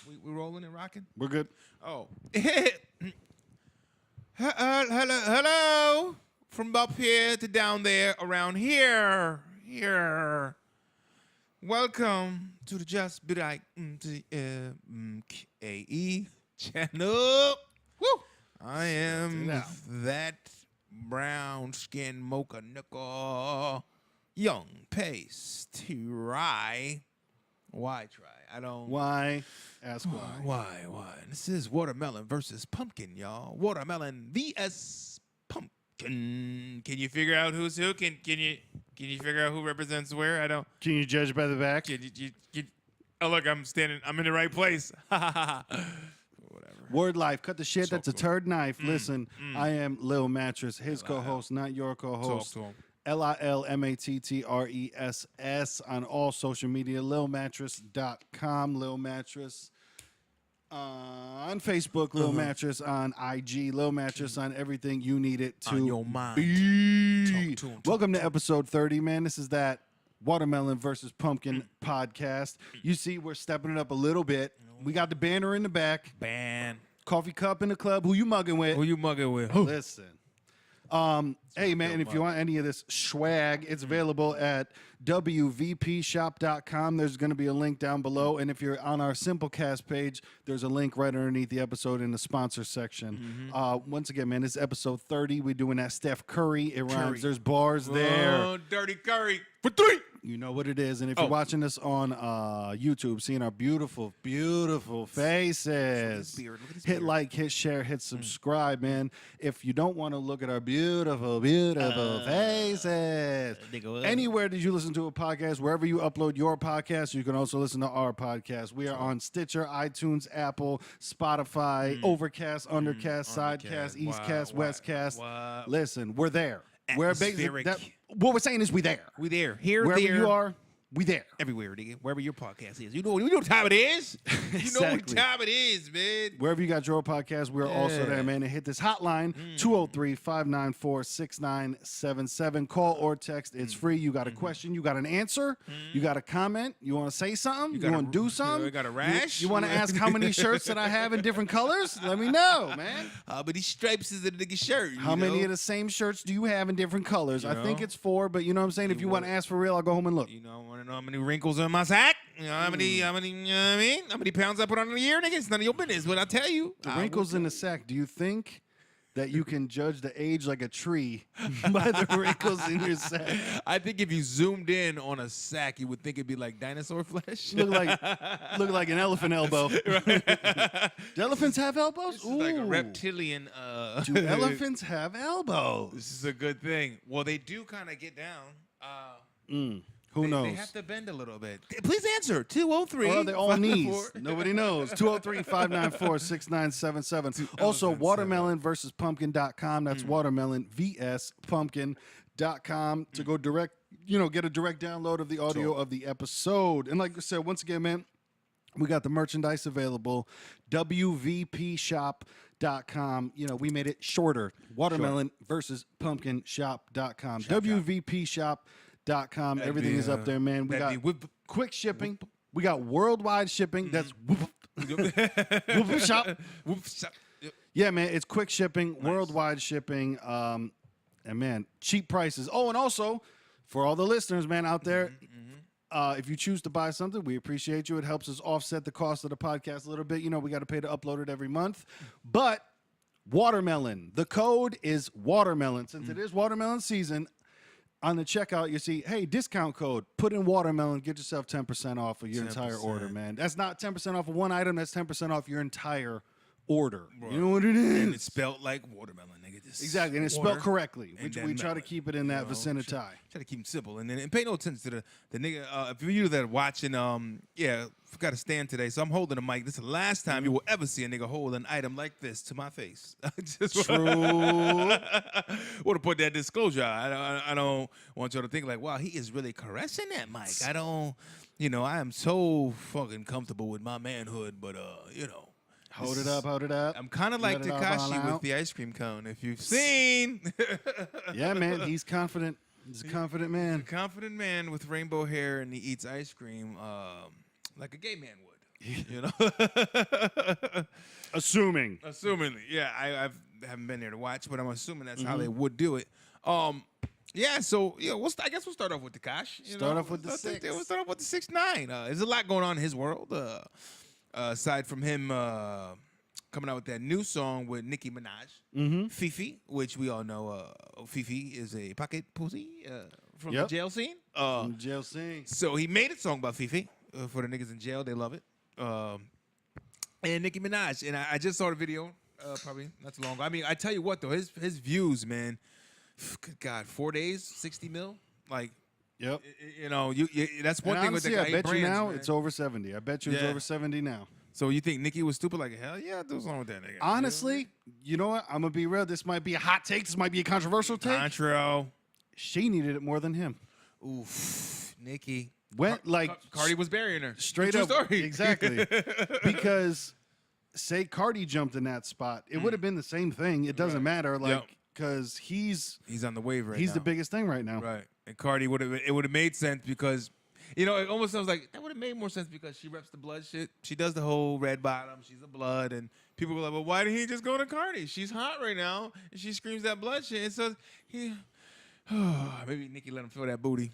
We rolling and rocking? We're good. Oh. Hello. From up here to down there, around here. Welcome to the Just Be Like KE channel. Woo! I am that brown skin mocha nickel, young pace to rye. Why try? I don't. Why? Ask why. Why? This is watermelon versus pumpkin, y'all. Watermelon vs pumpkin. Can you figure out who's who? Can you figure out who represents where? I don't. Can you judge by the back? Oh, look, I'm standing. I'm in the right place. Whatever. Word life. Cut the shit. Talk That's a to turd knife. Listen, I am Lil Mattress, his co-host, not your co-host. Talk to him. LILMATTRESS on all social media. LilMattress.com. Lil Mattress on Facebook. Lil Mattress on IG. Lil Mattress on everything you need it to On your mind. be. Talk to him. Welcome to episode 30, man. This is that Watermelon versus Pumpkin podcast. You see, we're stepping it up a little bit. We got the banner in the back. Coffee cup in the club. Who you mugging with? Who you mugging with? Listen. Hey, man, and if you want any of this swag, it's available at wvpshop.com. There's going to be a link down below. And if you're on our Simplecast page, there's a link right underneath the episode in the sponsor section. Once again, man, this is episode 30. We're doing that Steph Curry. It rhymes. There's bars there. Oh, Dirty Curry for 3. You know what it is. And if you're watching this on YouTube, seeing our beautiful, beautiful faces, hit like, hit share, hit subscribe, man. If you don't want to look at our beautiful, beautiful faces, anywhere that you listen to a podcast, wherever you upload your podcast, you can also listen to our podcast. We are on Stitcher, iTunes, Apple, Spotify, Overcast, Undercast, Sidecast, Eastcast, Westcast. Listen, we're there. We're what we're saying is we there. We there. Here, wherever there. you are, we there. Everywhere, nigga. Wherever your podcast is. You know what time it is. You know what time it is, man. Wherever you got your podcast, we're also there, man. And hit this hotline, 203-594-6977. Call or text. It's free. You got a question. You got an answer. You got a comment. You want to say something? You want to do something? You got a rash? You want to ask how many shirts that I have in different colors? Let me know, man. How many stripes is in a nigga shirt? How many of the same shirrs do you have in different colors? I think it's 4, but you know what I'm saying? If you want to ask for real, I'll go home and look. You know, I want to know how many wrinkles are in my sack. You know, how many, you know what I mean? How many pounds I put on in a year, nigga? It's none of your business, but I tell you. The wrinkles in the sack, do you think that you can judge the age like a tree by the wrinkles in your sack? I think if you zoomed in on a sack, you would think it'd be like dinosaur flesh. Look like an elephant elbow. Do elephants have elbows? This is like a reptilian. Do elephants have elbows? This is a good thing. Well, they do kind of get down. Who knows? They have to bend a little bit. Please answer. 203. Or they're all knees. Nobody knows. 203-594-6977. Also, watermelon versus pumpkin.com. That's watermelon vs pumpkin.com to go direct, get a direct download of the audio of the episode. And like I said, once again, man, we got the merchandise available. WVPshop.com. We made it shorter. Watermelon versus pumpkinshop.com. WVPshop.com. Everything is up there, man. We got quick shipping. We got worldwide shipping. That's whoop shop. Yeah, man. It's quick shipping, worldwide shipping, and man, cheap prices. Oh, and also for all the listeners, man, out there, if you choose to buy something, we appreciate you. It helps us offset the cost of the podcast a little bit. We got to pay to upload it every month, but watermelon. The code is watermelon. Since it is watermelon season. On the checkout, you see, hey, discount code. Put in watermelon. Get yourself 10% off of your entire order, man. That's not 10% off of one item. That's 10% off your entire order. Bro. You know what it is? And it's spelled like watermelon, nigga. Exactly, and it's spelled correctly. We try to keep it in that vicinity. Try to keep it simple. And pay no attention to the nigga. If you that are watching, forgot to stand today, so I'm holding the mic. This is the last time you will ever see a nigga hold an item like this to my face. True. Want to put that disclosure. I don't want you to think like, wow, he is really caressing that mic. I don't, I am so fucking comfortable with my manhood, but Hold it up. I'm kind of like Tekashi with the ice cream cone, if you've seen. Yeah, man, he's confident. He's a confident man. He's a confident man with rainbow hair, and he eats ice cream like a gay man would. You know, assumingly, yeah. I haven't been there to watch, but I'm assuming that's how they would do it. Yeah. So yeah, I guess we'll start off with the Kosh. Start off with the 6. We'll start off with the 6ix9ine. There's a lot going on in his world. Aside from him coming out with that new song with Nicki Minaj, Fifi, which we all know Fifi is a pocket pussy from the jail scene. From the jail scene. So he made a song about Fifi for the niggas in jail. They love it. And Nicki Minaj. And I just saw the video probably not too long ago. I mean, I tell you what, though, his views, man, good God, 4 days, 60 mil? Like, yep. You know, that's one and thing honestly, with the guy. I bet brands, you now man. it's over 70. I bet you it's over 70 now. So you think Nicki was stupid? Like, hell yeah, do something with that nigga. Honestly, you know what? I'm going to be real. This might be a hot take. This might be a controversial take. Contro. She needed it more than him. Oof, Nicki. Went Cardi was burying her. Straight True up. story. Exactly. Because say Cardi jumped in that spot, it would have been the same thing. It doesn't matter. Like, because he's on the wave right now. He's the biggest thing right now. Right. And Cardi would have made sense because, you know, it almost sounds like that would have made more sense because she reps the blood shit. She does the whole red bottom. She's a blood. And people were like, well, why did he just go to Cardi? She's hot right now. And she screams that blood shit. And so maybe Nicki let him feel that booty.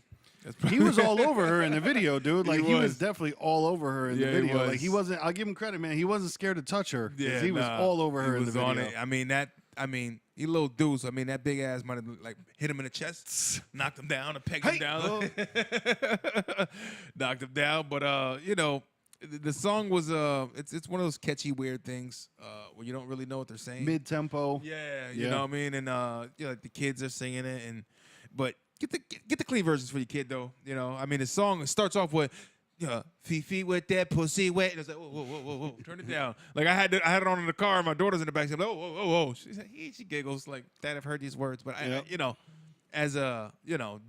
He was all over her in the video, dude. Like, he was definitely all over her in the video. Like, he wasn't, I'll give him credit, man. He wasn't scared to touch her. Yeah, he was all over her in the video. On it. I mean, he a little dude, so I mean, that big ass might have like hit him in the chest, knocked him down, or pegged him down. Knocked him down. But, you know, the song was, it's one of those catchy, weird things where you don't really know what they're saying. Mid-tempo. Yeah, you know what I mean? And, you know, like the kids are singing it, but get the clean versions for your kid, though. You know, I mean, the song starts off with, Fifi with that pussy wet. And it's like, whoa, turn it down. Like I had it on in the car, and my daughter's in the back. She's like, whoa. She giggles like, Dad, I've heard these words, but I, you know, as a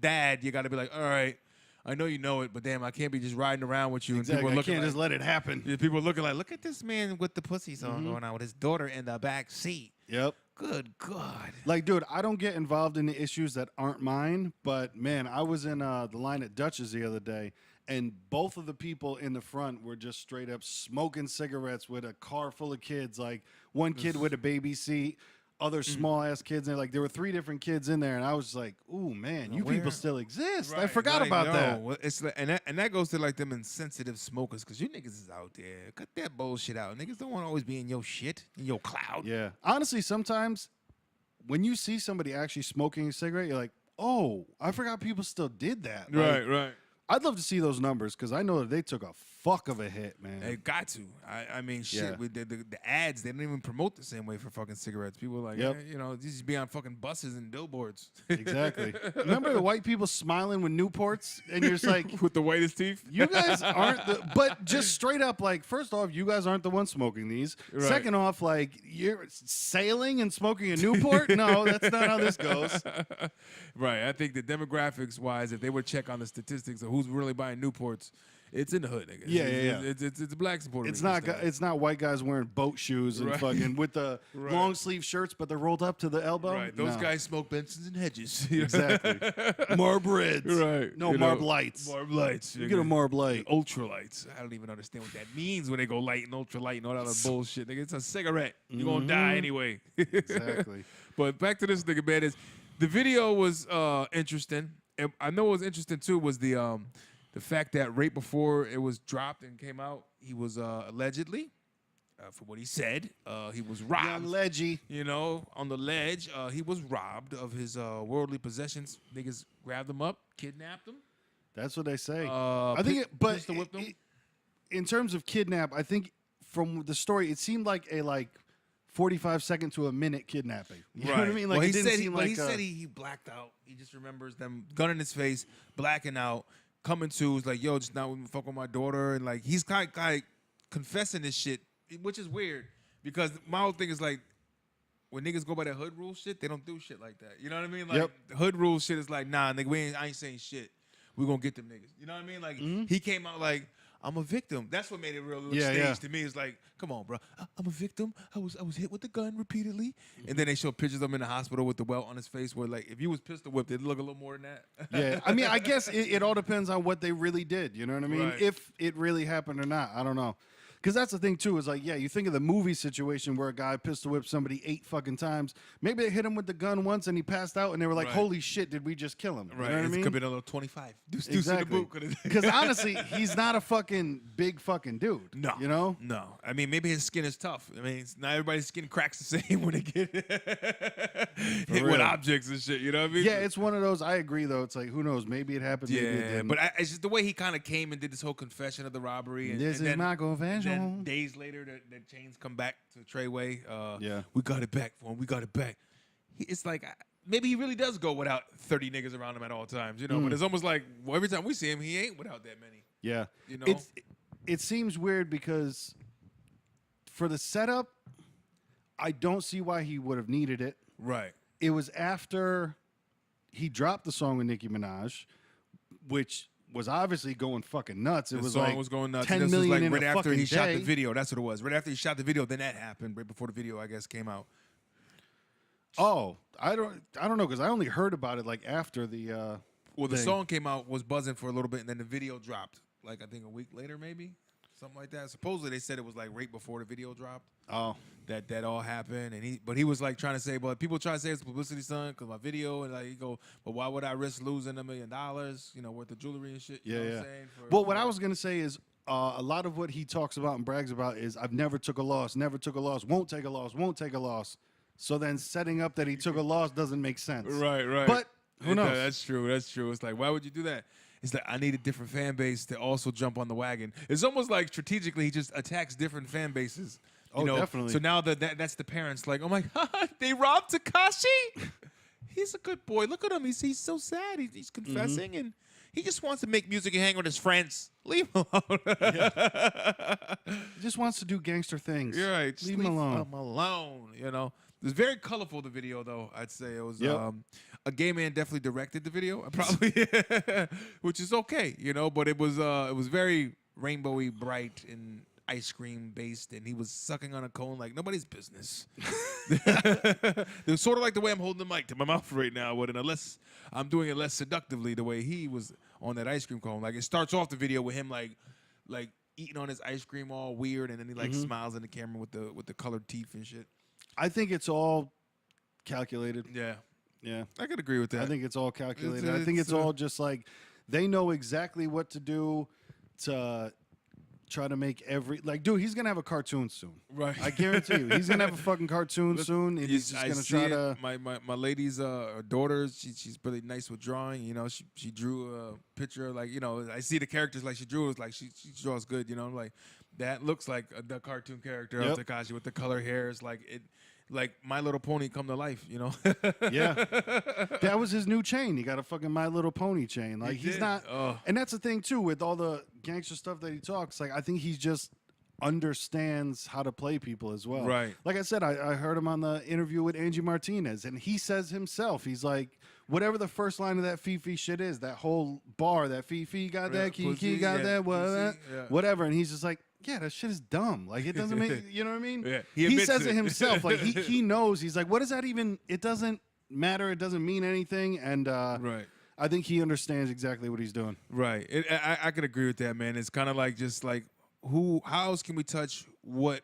dad, you got to be like, all right, I know you know it, but damn, I can't be just riding around with you. Exactly. And people are looking I can't just let it happen. People are looking like, look at this man with the pussy song going on with his daughter in the back seat. Yep. Good God. Like, dude, I don't get involved in the issues that aren't mine, but man, I was in the line at Dutch's the other day, and both of the people in the front were just straight up smoking cigarettes with a car full of kids. Like, one kid with a baby seat, other small ass kids. And like, there were 3 different kids in there, and I was like, "Ooh, man, you people still exist." Right, I forgot about that. Well, it's like, and that goes to like them insensitive smokers, because you niggas is out there. Cut that bullshit out. Niggas don't want to always be in your shit, in your cloud. Yeah, honestly, sometimes when you see somebody actually smoking a cigarette, you're like, "Oh, I forgot people still did that." Like, Right. I'd love to see those numbers because I know that they took a fuck of a hit, man. They got to. I mean, shit. With the ads, they don't even promote the same way for fucking cigarettes. People are like, you know, these be on fucking buses and billboards. Exactly. Remember the white people smiling with Newports, and you're just like, with the whitest teeth. You guys aren't but just straight up, like, first off, you guys aren't the ones smoking these. Right. Second off, like, you're sailing and smoking a Newport. No, that's not how this goes. Right. I think the demographics wise, if they would check on the statistics of who's really buying Newports, it's in the hood, nigga. Yeah. It's black supporter. It's not white guys wearing boat shoes and fucking with the long sleeve shirts, but they're rolled up to the elbow. Right. Those guys smoke Bensons and Hedges. Exactly. Marb Reds. Right. No, Marb Lights. Marb Lights. You get a Marb Light. Ultra Lights. I don't even understand what that means when they go light and ultra light and all that other bullshit. Nigga, it's a cigarette. You're gonna die anyway. Exactly. But back to this nigga, man. The video was interesting. And I know what was interesting too was the fact that right before it was dropped and came out, he was allegedly, for what he said, he was robbed. Young Ledgy. You know, on the ledge, he was robbed of his worldly possessions. Niggas grabbed him up, kidnapped him. That's what they say. I think, in terms of kidnap, I think from the story, it seemed like a 45-second to a minute kidnapping. You know what I mean? Like, well, it didn't seem like he said he blacked out. He just remembers them gun in his face, blacking out. Coming to is like, yo, just not fuck with my daughter, and like he's kind of like confessing this shit, which is weird because my whole thing is like when niggas go by that hood rule shit, they don't do shit like that. You know what I mean? Like hood rule shit is like, nah, nigga, I ain't saying shit. We gonna get them niggas. You know what I mean? Like he came out like, I'm a victim. That's what made it real staged to me. It's like, come on, bro. I'm a victim. I was hit with the gun repeatedly. And then they show pictures of him in the hospital with the welt on his face where, like, if you was pistol whipped, it'd look a little more than that. Yeah. I mean, I guess it all depends on what they really did. You know what I mean? Right. If it really happened or not. I don't know. Because that's the thing too. Is like, yeah, you think of the movie situation where a guy pistol whipped somebody 8 fucking times. Maybe they hit him with the gun once and he passed out, and they were like, "Holy shit, did we just kill him?" Right. You know what I mean? It could be a little 25. Deuce Exactly. in the boot. Because honestly, he's not a fucking big fucking dude. No. You know? No. I mean, maybe his skin is tough. I mean, not everybody's skin cracks the same when they get hit with objects and shit. You know what I mean? Yeah, it's one of those. I agree, though. It's like, who knows? Maybe it happened. Yeah, maybe it didn't. but it's just the way he kind of came and did this whole confession of the robbery. And, this and is then, my confession. Then days later, the chains come back to Treyway. Yeah. We got it back for him. We got it back. It's like, maybe he really does go without 30 niggas around him at all times, you know? But it's almost like, well, every time we see him, he ain't without that many. Yeah. You know? It seems weird because for the setup, I don't see why he would have needed it. Right. It was after he dropped the song with Nicki Minaj, which was obviously going fucking nuts. It The was song like was going nuts. 10 This million was like in right a after fucking he shot day. the video. That's what it was. Right after he shot the video, then that happened. Right before the video, I guess, came out. Oh, I don't know because I only heard about it like after the. Well, the thing. song came out, was buzzing for a little bit, and then the video dropped. Like, I think a week later, maybe? Something like that. Supposedly, they said it was like right before the video dropped. Oh. That all happened. But he was like trying to say, but people try to say it's publicity stunt because my video, and like, he go, but why would I risk losing $1 million, you know, worth of jewelry and shit? You know what I'm saying? Well, what I was going to say is a lot of what he talks about and brags about is I've never took a loss, won't take a loss, won't take a loss. So then setting up that he took a loss doesn't make sense. Right. But who knows? That's true. It's like, why would you do that? It's like, I need a different fan base to also jump on the wagon. It's almost like strategically he just attacks different fan bases. You know? Definitely. So now that's the parents like, oh my God, they robbed Tekashi? He's a good boy. Look at him. He's so sad. He's confessing and he just wants to make music and hang with his friends. Leave him alone. He just wants to do gangster things. You're right. Just leave him alone. You know. It was very colorful, the video, though, I'd say. It was a gay man definitely directed the video, probably, which is okay, you know, but it was very rainbowy, bright, and ice cream based, and he was sucking on a cone like nobody's business. It was sort of like the way I'm holding the mic to my mouth right now, but unless I'm doing it less seductively, the way he was on that ice cream cone. Like, it starts off the video with him like eating on his ice cream all weird, and then he like smiles in the camera with the colored teeth and shit. I think it's all calculated. Yeah, I could agree with that. I think it's all calculated. I think it's all just like they know exactly what to do to try to make dude, he's gonna have a cartoon soon. Right. I guarantee you, he's gonna have a fucking cartoon soon, and he's just gonna try to. My lady's daughter, she's really nice with drawing. You know, she drew a picture like, you know, I see the characters like she drew. It's like she draws good. You know, like that looks like the cartoon character of Tekashi with the color hairs, like My Little Pony come to life, you know? Yeah. That was his new chain. He got a fucking My Little Pony chain. Like, he's not. And that's the thing, too, with all the gangster stuff that he talks. Like, I think he just understands how to play people as well. Right. Like I said, I heard him on the interview with Angie Martinez, and he says himself, he's like, whatever the first line of that Fifi shit is, that whole bar, that Fifi got that, Kiki got that, whatever. And he's just like, yeah, that shit is dumb. Like, it doesn't make, you know what I mean? Yeah, he says it himself. Like, he knows. He's like, what does that even, it doesn't matter. It doesn't mean anything. And right. I think he understands exactly what he's doing. Right. I could agree with that, man. It's kind of like just like, how else can we touch what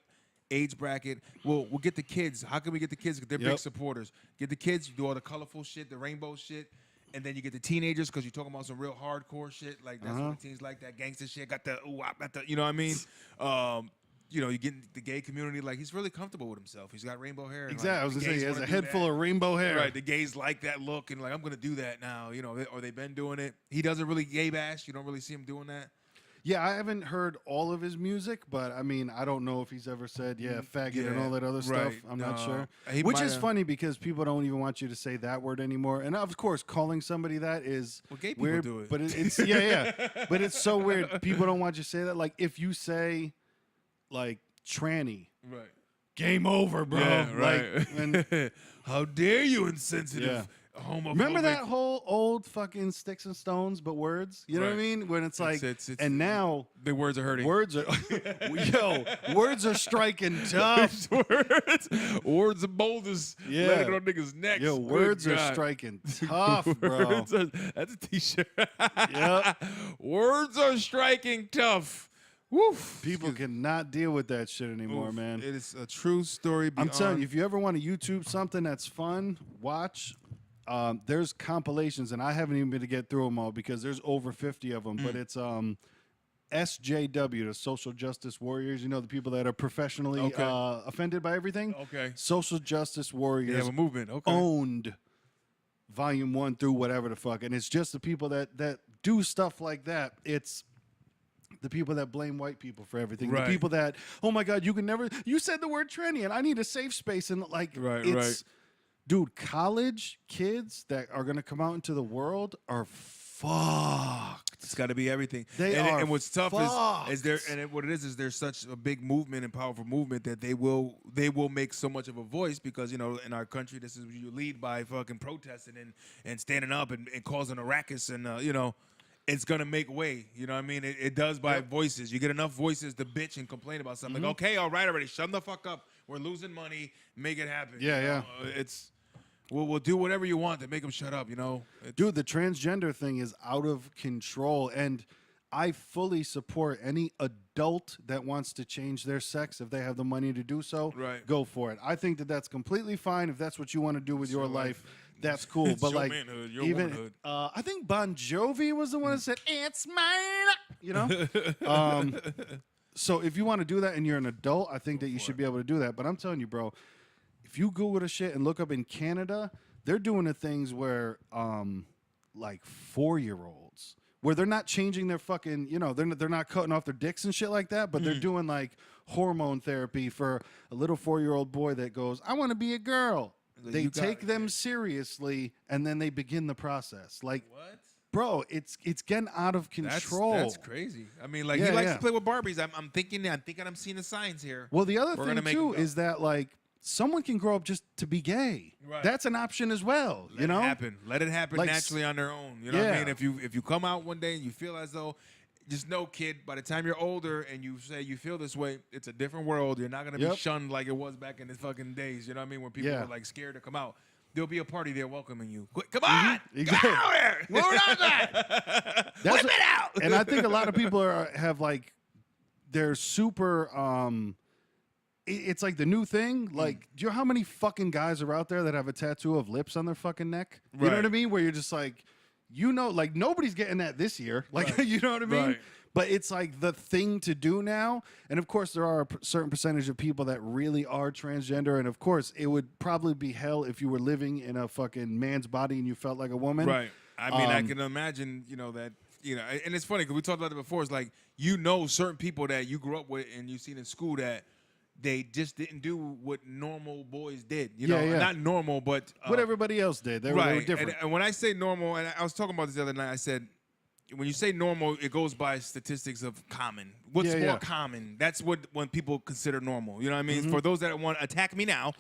age bracket? We'll get the kids. How can we get the kids? Because they're big supporters. Get the kids, you do all the colorful shit, the rainbow shit. And then you get the teenagers because you're talking about some real hardcore shit. Like, that's what the teens like, that gangster shit. Got the, you know what I mean? You know, you get the gay community, like, he's really comfortable with himself. He's got rainbow hair. Exactly. Like, I was going to say, he has a head full of rainbow hair. Right. The gays like that look and, like, I'm going to do that now, you know, or they've been doing it. He doesn't really gay bash. You don't really see him doing that. Yeah, I haven't heard all of his music, but I mean, I don't know if he's ever said, faggot and all that other stuff. I'm not sure. Which is funny because people don't even want you to say that word anymore. And of course, calling somebody that is gay people weird. do it. But it's but it's so weird. People don't want you to say that. Like if you say, like tranny, right? Game over, bro. Yeah, right. Like, and, how dare you, insensitive. Yeah. Homophobic. Remember that whole old fucking sticks and stones, but words? You know what I mean? When it's like, and now the words are hurting. Words are, words are striking tough. Words are boulders. Yeah, landing on niggas' necks. Yo, words are striking tough, bro. That's a t-shirt. Yep. Words are striking tough. Woof. People cannot deal with that shit anymore, man. It is a true story. I'm telling you, if you ever want to YouTube something that's fun, watch. There's compilations, and I haven't even been to get through them all because there's over 50 of them. But it's SJW, the Social Justice Warriors. You know, the people that are professionally offended by everything. Okay. Social Justice Warriors. They have a movement. Okay. Owned Volume 1 through whatever the fuck. And it's just the people that do stuff like that. It's the people that blame white people for everything. Right. The people that, oh my God, you said the word tranny and I need a safe space. And like, dude, college kids that are going to come out into the world are fucked. It's got to be everything. And what's tough is what it is there's such a big movement and powerful movement that they will make so much of a voice because, you know, in our country, this is you lead by fucking protesting and standing up and causing a ruckus and, you know, it's going to make way. You know what I mean? It does by voices. You get enough voices to bitch and complain about something. Like, okay, all right, already. Shut the fuck up. We're losing money. Make it happen. Yeah, you know? We'll do whatever you want to make them shut up, you know? Dude, the transgender thing is out of control. And I fully support any adult that wants to change their sex if they have the money to do so. Right. Go for it. I think that's completely fine. If that's what you want to do with your life, that's cool. But like, manhood, your even womanhood. I think Bon Jovi was the one that said, "It's mine," you know? So if you want to do that and you're an adult, I think that you should be able to do that. But I'm telling you, bro, if you Google the shit and look up in Canada, they're doing the things where, like 4-year-olds, where they're not changing their fucking, you know, they're not cutting off their dicks and shit like that, but they're doing like hormone therapy for a little 4-year-old boy that goes, I want to be a girl. They take them seriously, and then they begin the process. Like, what? Bro, it's getting out of control. That's crazy. I mean, like, he likes to play with Barbies. I'm thinking I'm seeing the signs here. Well, the other thing too is that like someone can grow up just to be gay. Right. That's an option as well. Let it happen like, naturally on their own. You know what I mean? If you come out one day and you feel as though, just know, kid, by the time you're older and you say you feel this way, it's a different world. You're not gonna be shunned like it was back in the fucking days. You know what I mean? When people were like scared to come out. There'll be a party there welcoming you. Come on! Exactly. Come out here! Move on that! Whip it out! And I think a lot of people have like, they're super, it's like the new thing. Like, do you know how many fucking guys are out there that have a tattoo of lips on their fucking neck? You know what I mean? Where you're just like, you know, like nobody's getting that this year. Like, you know what I mean? Right. But it's like the thing to do now. And of course, there are a certain percentage of people that really are transgender. And of course, it would probably be hell if you were living in a fucking man's body and you felt like a woman. Right. I mean, I can imagine, you know, that, you know, and it's funny because we talked about it before. It's like, you know, certain people that you grew up with and you've seen in school that they just didn't do what normal boys did. You know, not normal, but what everybody else did. They were different. And when I say normal, and I was talking about this the other night, I said, when you say normal, it goes by statistics of common. What's more common? That's when people consider normal. You know what I mean? For those that want to attack me now,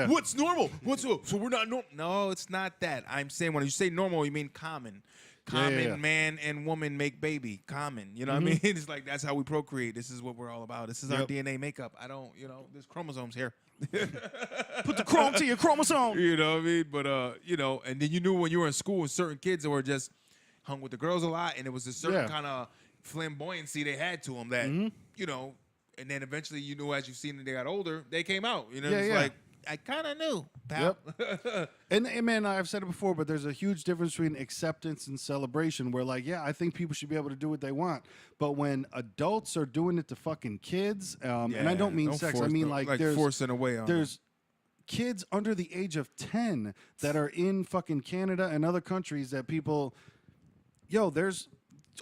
what's normal? So we're not normal. No, it's not that. I'm saying when you say normal, you mean common. Common man and woman make baby. Common. You know what I mean? It's like that's how we procreate. This is what we're all about. This is our DNA makeup. I don't, you know, there's chromosomes here. Put the chrome to your chromosome. You know what I mean? But, you know, and then you knew when you were in school with certain kids that were just hung with the girls a lot, and it was a certain kind of flamboyancy they had to them that, you know, and then eventually you knew as you've seen that they got older, they came out. You know, it's like, I kind of knew, pal. And man, I've said it before, but there's a huge difference between acceptance and celebration where like, I think people should be able to do what they want. But when adults are doing it to fucking kids, and I don't mean sex, I mean like there's forcing away on there's kids under the age of 10 that are in fucking Canada and other countries that people... there's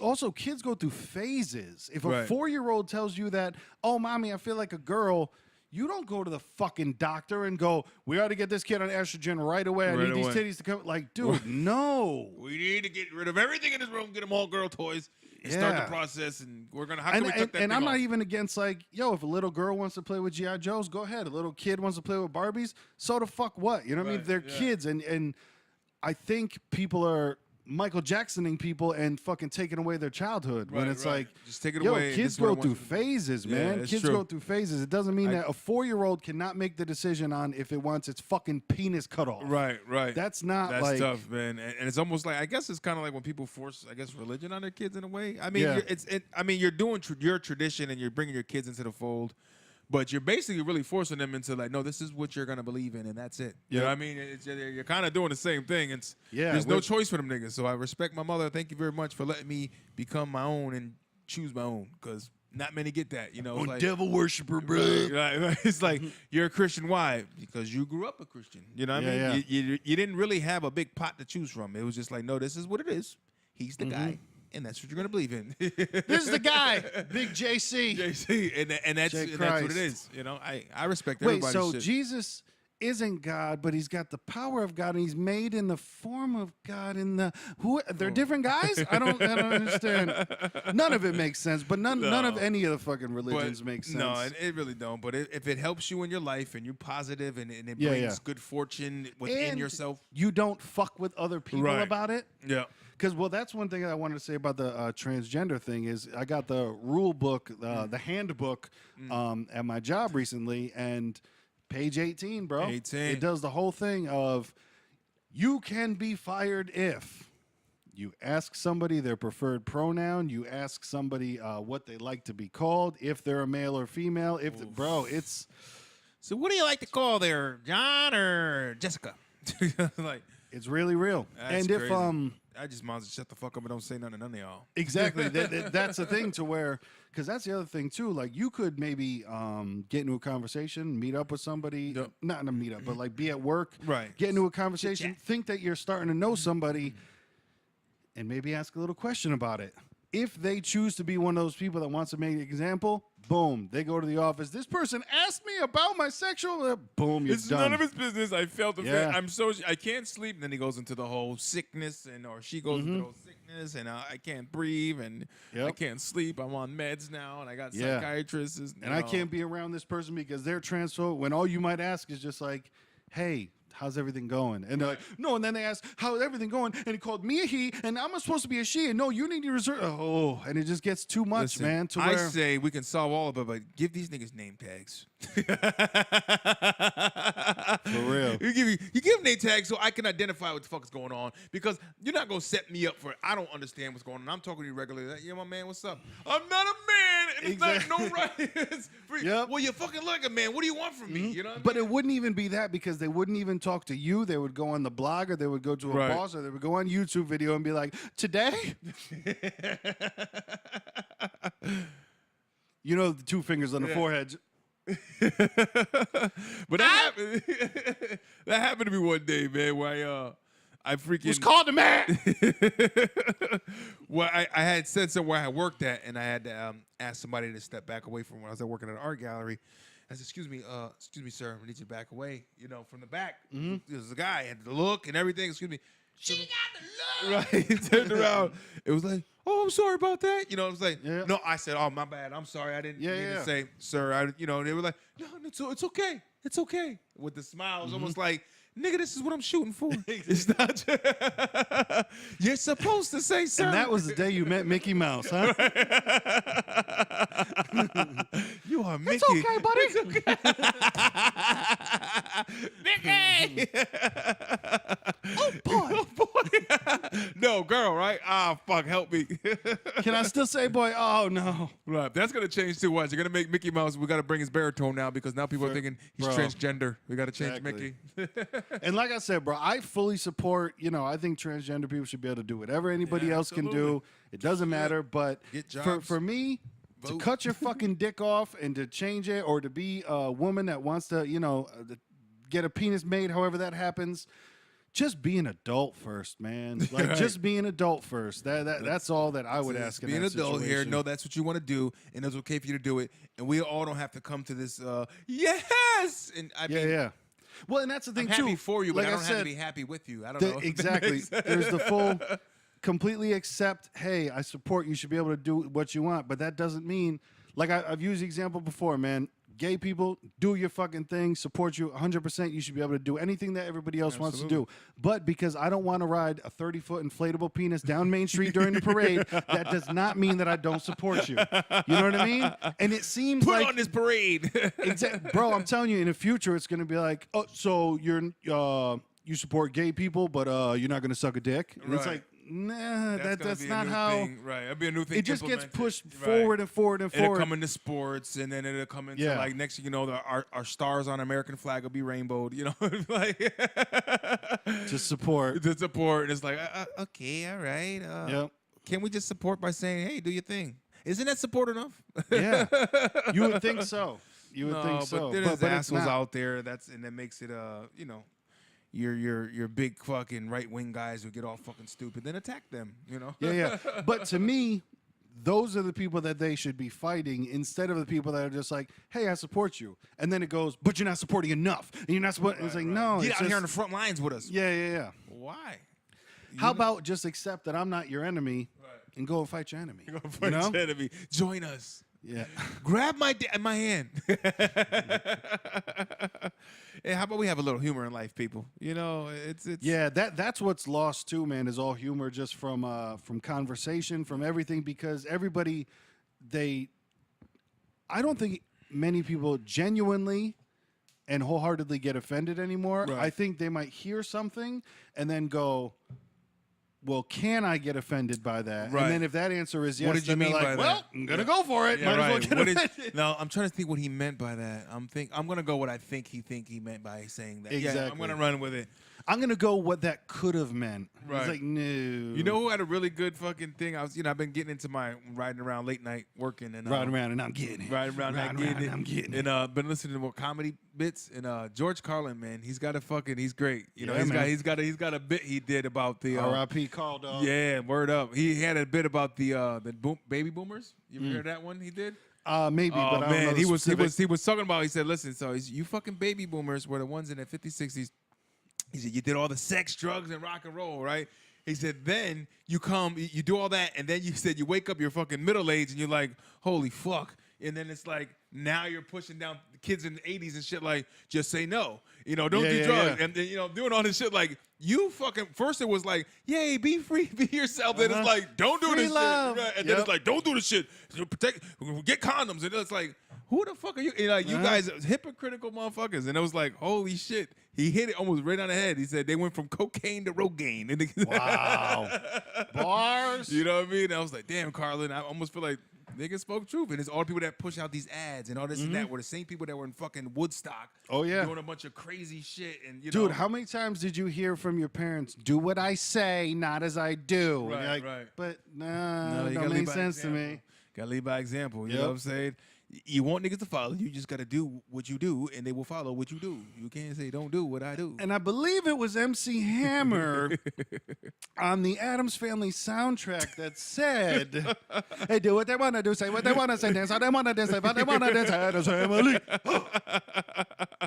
also kids go through phases. If a 4-year-old tells you that, oh, mommy, I feel like a girl, you don't go to the fucking doctor and go, we ought to get this kid on estrogen right away. I need these titties to come. Like, dude, no. We need to get rid of everything in this room, get them all girl toys, and start the process. And we're going to have to cut that And I'm off? not even against, like, if a little girl wants to play with G.I. Joes, go ahead. A little kid wants to play with Barbies, so the fuck what? You know what I mean? They're kids. And I think people are Michael Jacksoning people and fucking taking away their childhood when it's like, just take it yo, away. kids go through phases, man. Kids go through phases. It doesn't mean that a 4-year-old cannot make the decision on if it wants its fucking penis cut off. Right. That's not That's like tough, man. And it's almost like, I guess it's kind of like when people force, I guess, religion on their kids in a way. I mean, you're doing your tradition and you're bringing your kids into the fold. But you're basically really forcing them into like, no, this is what you're gonna believe in, and that's it. You know what I mean? You're kind of doing the same thing. There's no choice for them niggas. So I respect my mother. Thank you very much for letting me become my own and choose my own, because not many get that. You know, I'm like, devil worshiper, bro. Right. It's like, you're a Christian. Why? Because you grew up a Christian. You know what I mean? You didn't really have a big pot to choose from. It was just like, no, this is what it is. He's the guy. And that's what you're gonna believe in. This is the guy, Big JC. And that's what it is. You know, I respect everybody's shit. Wait, so shit. Jesus isn't God, but he's got the power of God, and he's made in the form of God. They're different guys. I don't understand. None of it makes sense. But none of any of the fucking religions make sense. No, it really don't. But if it helps you in your life and you're positive and it brings good fortune within yourself, you don't fuck with other people about it. Yeah. Because, that's one thing I wanted to say about the transgender thing is I got the rule book, the handbook at my job recently, and page 18, bro. 18. It does the whole thing of you can be fired if you ask somebody their preferred pronoun, you ask somebody what they like to be called, if they're a male or female. It's... So what do you like to call there, John or Jessica? Like, it's really real. And crazy. If... I just might as well shut the fuck up and don't say nothing to none of y'all. Exactly. That's the thing to where, because that's the other thing too. Like you could maybe get into a conversation, meet up with somebody, not in a meet up, but like be at work, right? Get into a conversation, think that you're starting to know somebody, and maybe ask a little question about it. If they choose to be one of those people that wants to make an example, boom, they go to the office. This person asked me about my sexual. Boom, you're done. It's none of his business. I felt the I can't sleep. And then he goes into the whole sickness, or she goes into the whole sickness, and I can't breathe, and I can't sleep. I'm on meds now, and I got psychiatrists. And I can't be around this person because they're transphobic. When all you might ask is just like, hey, how's everything going? And they're like, no. And then they ask, how's everything going? And he called me a he, and I'm supposed to be a she. And no, you need to reserve. Oh, and it just gets too much, man. I say we can solve all of it, but give these niggas name tags. For real. You give them name tags so I can identify what the fuck is going on, because you're not going to set me up for it. I don't understand what's going on. I'm talking to you regularly. Like, yeah, my man, what's up? I'm not a man, and it's not no rights. Well, you fucking like a man. What do you want from me? You know what I mean? But it wouldn't even be that, because they wouldn't even talk to you. They would go on the blog, or they would go to a boss, or they would go on YouTube video and be like, today? You know, the 2 fingers on the forehead. But that happened to me one day, man, where I freaking was called a man. Well, I had said somewhere I had worked at, and I had to ask somebody to step back away from when I was working at an art gallery. I said, excuse me, sir, I need you to back away, from the back. There's a guy, had the look and everything. Excuse me. She got the look. Right. He turned around. It was like, oh, I'm sorry about that. It was like, no, I said, oh, my bad. I'm sorry. I didn't mean to say, sir. They were like, no, it's okay. It's okay. With the smile, it was almost like, nigga, this is what I'm shooting for. It's not. You're supposed to say, sir. And that was the day you met Mickey Mouse, huh? You are Mickey. It's okay, buddy. It's okay. Mickey. Oh, boy. Oh, boy. No, girl, right? Ah, fuck, help me. Can I still say boy? Oh, no. Right. That's going to change too. Watch. You're going to make Mickey Mouse. We got to bring his baritone now, because now people are thinking he's transgender. We got to change Mickey. And like I said, bro, I fully support, I think transgender people should be able to do whatever anybody else can do. It doesn't matter. But for me, to cut your fucking dick off and to change it, or to be a woman that wants to, get a penis made, however that happens, just be an adult first, man. Like, just be an adult first. That's all that I would ask. Be an adult here. No, that's what you want to do, and it's okay for you to do it. And we all don't have to come to this. Yes, and I mean, Well, and that's the thing I'm too. Happy for you, but I don't have to be happy with you. I don't know. Exactly. There's the full, completely accept. Hey, I support. You should be able to do what you want, but that doesn't mean. Like I've used the example before, man. Gay people, do your fucking thing, support you 100%. You should be able to do anything that everybody else wants to do. But because I don't want to ride a 30-foot inflatable penis down Main Street during the parade, that does not mean that I don't support you. You know what I mean? And it seems Put like on this parade. Bro, I'm telling you, in the future, it's going to be like, oh, so you support gay people, but you're not going to suck a dick. And it's like, nah, that's not how. Right, it'll be a new thing. It just gets pushed forward and forward and forward. It'll come into sports, and then it'll come into like next thing you know, our stars on American flag will be rainbowed. You know, like to support, and it's like, okay, all right. Yep. Can we just support by saying, hey, do your thing? Isn't that support enough? Yeah, you would think so. You would think so. But there's assholes out there. And that makes it you know. Your big fucking right wing guys who get all fucking stupid, then attack them, you know? Yeah. But to me, those are the people that they should be fighting instead of the people that are just like, hey, I support you. And then it goes, but you're not supporting enough. And you're not supporting. It's like, no. Get out here on the front lines with us. Yeah. Why? How about just accept that I'm not your enemy and go and fight your enemy? Go fight your enemy. Join us. Yeah. Grab my hand. Hey, how about we have a little humor in life, people? You know, it's yeah. That's what's lost too, man. Is all humor just from conversation, from everything, because everybody I don't think many people genuinely and wholeheartedly get offended anymore. Right. I think they might hear something and then go, well, can I get offended by that? Right. And then if that answer is yes, what did you mean like, by well, that? I'm gonna go for it. Yeah, Might as well get offended. No, I'm trying to think what he meant by that. I'm gonna go what I think he meant by saying that. Exactly. Yeah, I'm gonna run with it. I'm gonna go what that could have meant. Right. It's like, no. You know who had a really good fucking thing? I've been getting into my riding around late night working and riding around and I'm getting it. Riding around and I'm getting it. And been listening to more comedy bits. And George Carlin, man, he's great. You know, he's got a bit he did about the R.I.P. Carl, dog. Yeah, word up. He had a bit about the baby boomers. You ever heard that one he did? Maybe, but I don't know he was talking about. He said, listen, so you fucking baby boomers were the ones in the 50s, 60s. He said, you did all the sex, drugs, and rock and roll, right? He said, then you do all that, and then you said you wake up, you're fucking middle aged, and you're like, holy fuck. And then it's like, now you're pushing down the kids in the 80s and shit like, just say no. You know, don't do drugs. Yeah. And then, you know, doing all this shit like, you fucking, first it was like, yay, be free, be yourself. Then it's like, don't do free this love. shit. Right? And then it's like, don't do this shit. Protect, get condoms. And it's like, who the fuck are you? Like, you guys hypocritical motherfuckers. And it was like, holy shit. He hit it almost right on the head. He said they went from cocaine to Rogaine. Wow. Bars. You know what I mean? And I was like, damn, Carlin, I almost feel like niggas spoke truth. And it's all the people that push out these ads and all this and that were the same people that were in fucking Woodstock. Oh, yeah. Doing a bunch of crazy shit. And you Dude, know, how many times did you hear from your parents, do what I say, not as I do? Right, and you're like, right. But no, it don't make sense to me. Gotta lead by example. You know what I'm saying? You want niggas to follow. You just gotta do what you do, and they will follow what you do. You can't say don't do what I do. And I believe it was MC Hammer on the Addams Family soundtrack that said, "Hey, do what they want to do, say what they want to say, dance how they want to dance, say what they want to dance." Addams Family.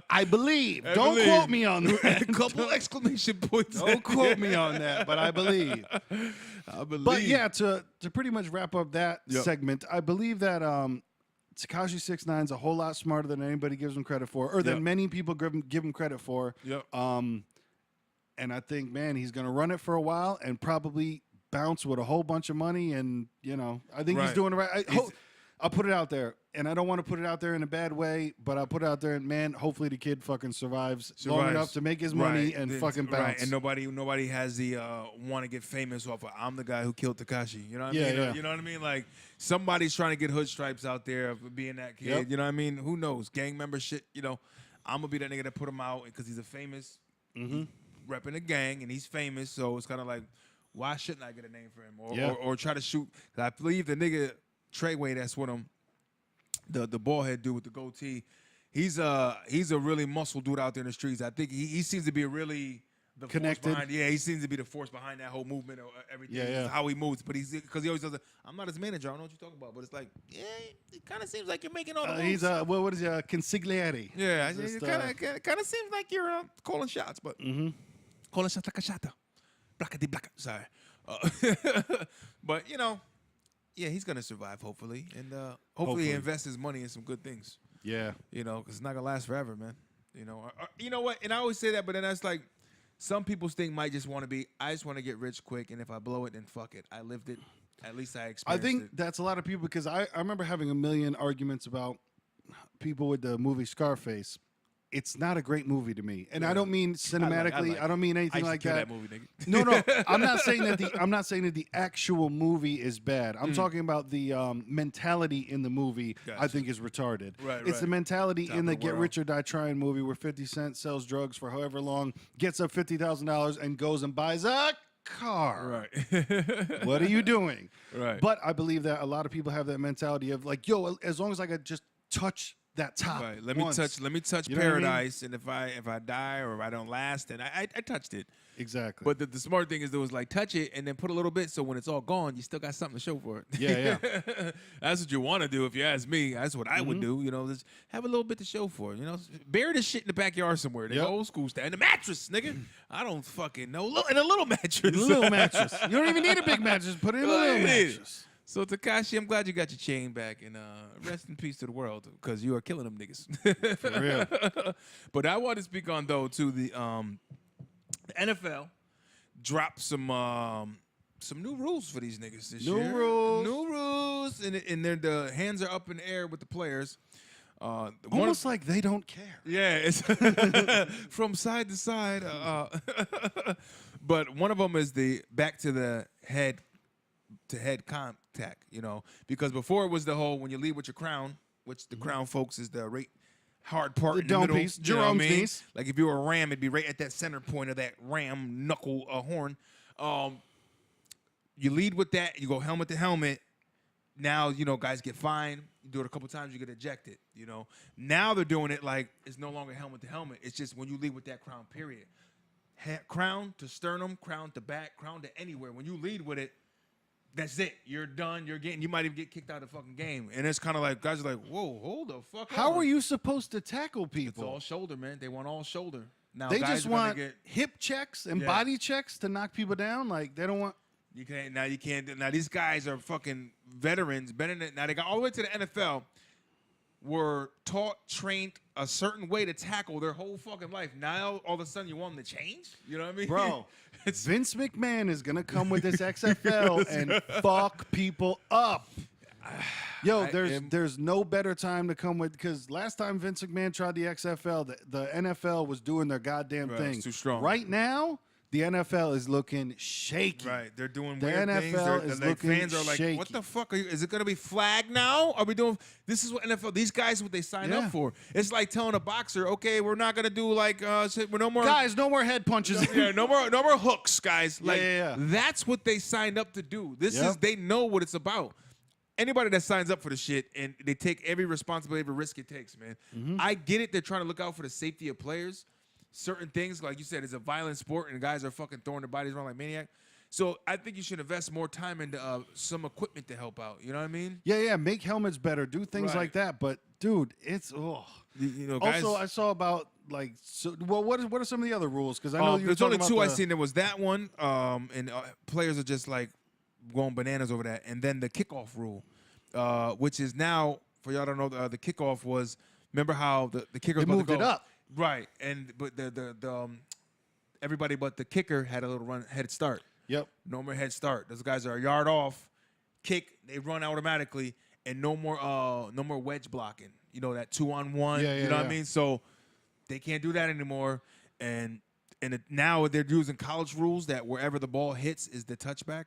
I believe. Don't quote me on that. A couple exclamation points. Don't quote me on that, but I believe. I believe. But yeah, to pretty much wrap up that segment, I believe that Tekashi 6ix9ine's a whole lot smarter than anybody gives him credit for, or than many people give him credit for. Yep. And I think, man, he's going to run it for a while and probably bounce with a whole bunch of money. And, you know, I think he's doing it right. I'll put it out there. And I don't want to put it out there in a bad way, but I'll put it out there and, man, hopefully the kid fucking survives long enough to make his money and fucking bounce. Right, and nobody has the want to get famous off of, I'm the guy who killed Tekashi. You know what I mean? Yeah. You know what I mean? Like, somebody's trying to get hood stripes out there of being that kid. Yep. You know what I mean? Who knows? Gang member shit, you know. I'm going to be that nigga that put him out because he's a famous, repping a gang, and he's famous, so it's kind of like, why shouldn't I get a name for him? Or try to shoot. I believe the nigga, Treyway, that's with him, the bald head dude with the goatee, he's a really muscle dude out there in the streets. I think he seems to be really the connected. Force behind, he seems to be the force behind that whole movement or everything. Yeah. How he moves, but because he always does. I'm not his manager. I don't know what you're talking about, but it's like, it kind of seems like you're making all the moves. He's what is he? Consigliere. Yeah, it kind of seems like you're calling shots, but calling shots like a shot. Blacka blacka. Sorry, but you know. Yeah, he's gonna survive, hopefully, and hopefully he invests his money in some good things. Yeah. You know, because it's not gonna last forever, man. You know, you know what? And I always say that, but then that's like some people's thing might just want to be, I just want to get rich quick, and if I blow it, then fuck it. I lived it. At least I experienced it. I think that's a lot of people because I remember having a million arguments about people with the movie Scarface. It's not a great movie to me, and I don't mean cinematically. I don't mean anything like that. Movie, nigga. No, I'm not saying that the actual movie is bad. I'm talking about the mentality in the movie. Gotcha. I think is retarded. Right, it's the mentality Top in the of the Get world. Rich or Die Trying movie where 50 Cent sells drugs for however long, gets up $50,000, and goes and buys a car. Right. What are you doing? Right. But I believe that a lot of people have that mentality of like, yo, as long as I could just touch that top. Right. Let once. me touch You know what I mean? paradise, and if I die or if I don't last, then I touched it. Exactly. But the smart thing is there was like touch it and then put a little bit, so when it's all gone, you still got something to show for it. Yeah. That's what you want to do if you ask me. That's what I would do. You know, just have a little bit to show for it. You know, bury this shit in the backyard somewhere. The old school style. And the mattress, nigga. I don't fucking know. In a little mattress. A little mattress. You don't even need a big mattress. Put it in a little mattress. So Tekashi, I'm glad you got your chain back, and rest in peace to the world, because you are killing them niggas. For real. But I want to speak on though to the NFL dropped some new rules for these niggas this year. New rules, and the hands are up in the air with the players. Almost like they don't care. Yeah, it's from side to side. But one of them is the back to the head to head contact, you know, because before it was the whole when you lead with your crown, which the crown folks is the right hard part in the middle. Piece, you know what I Jerome's mean? piece. Like if you were a ram, it'd be right at that center point of that ram knuckle horn. You lead with that, you go helmet to helmet. Now, you know, guys get fined. You do it a couple times, you get ejected, you know. Now they're doing it like it's no longer helmet to helmet. It's just when you lead with that crown, period. Crown to sternum, crown to back, crown to anywhere. When you lead with it, that's it. You're done. You might even get kicked out of the fucking game. And it's kind of like, guys are like, whoa, hold the fuck up. How are you supposed to tackle It's people? all shoulder, man. They want all shoulder. Now They guys just are gonna want get, hip checks and Yeah. body checks to knock people down. Like they don't want. you can't. Now these guys are fucking veterans. Now they got all the way to the NFL. Were taught, trained a certain way to tackle their whole fucking life. Now all of a sudden you want them to change? You know what I mean? Bro, It's Vince McMahon is going to come with this XFL and fuck people up. Yo, there's no better time to come with, because last time Vince McMahon tried the XFL, the NFL was doing their goddamn Right, thing. it's too strong. Right now, the NFL is looking shaky. right. They're doing The weird NFL things. They're, is like, looking fans are like, shaky. what the fuck? Is it going to be flag now? Are we doing? This is what NFL. These guys what they sign Yeah. up for. It's like telling a boxer, okay, we're not going to do like we're no more Guys, no more head punches. Yeah, no more hooks, guys. Like yeah. that's what they signed up to do. This Yep. is they know what it's about. Anybody that signs up for the shit and they take every responsibility, every risk it takes, man. Mm-hmm. I get it. They're trying to look out for the safety of players. Certain things, like you said, it's a violent sport and guys are fucking throwing their bodies around like maniac. So I think you should invest more time into some equipment to help out. You know what I mean? Yeah, make helmets better, do things Right. like that. But dude, it's You know, guys. Also, I saw about like what are some of the other rules? Because I know you were there's only talking two about I seen. There was that one, and players are just like going bananas over that. And then the kickoff rule, which is now, for y'all don't know, the kickoff was, remember how the kicker They was moved about to it go, up. right? And but the everybody but the kicker had a little head start. Yep. No more head start. Those guys are a yard off, kick, they run automatically, and no more wedge blocking. You know, that 2-on-1. Yeah, you know what I yeah. mean? So they can't do that anymore. And now they're using college rules that wherever the ball hits is the touchback.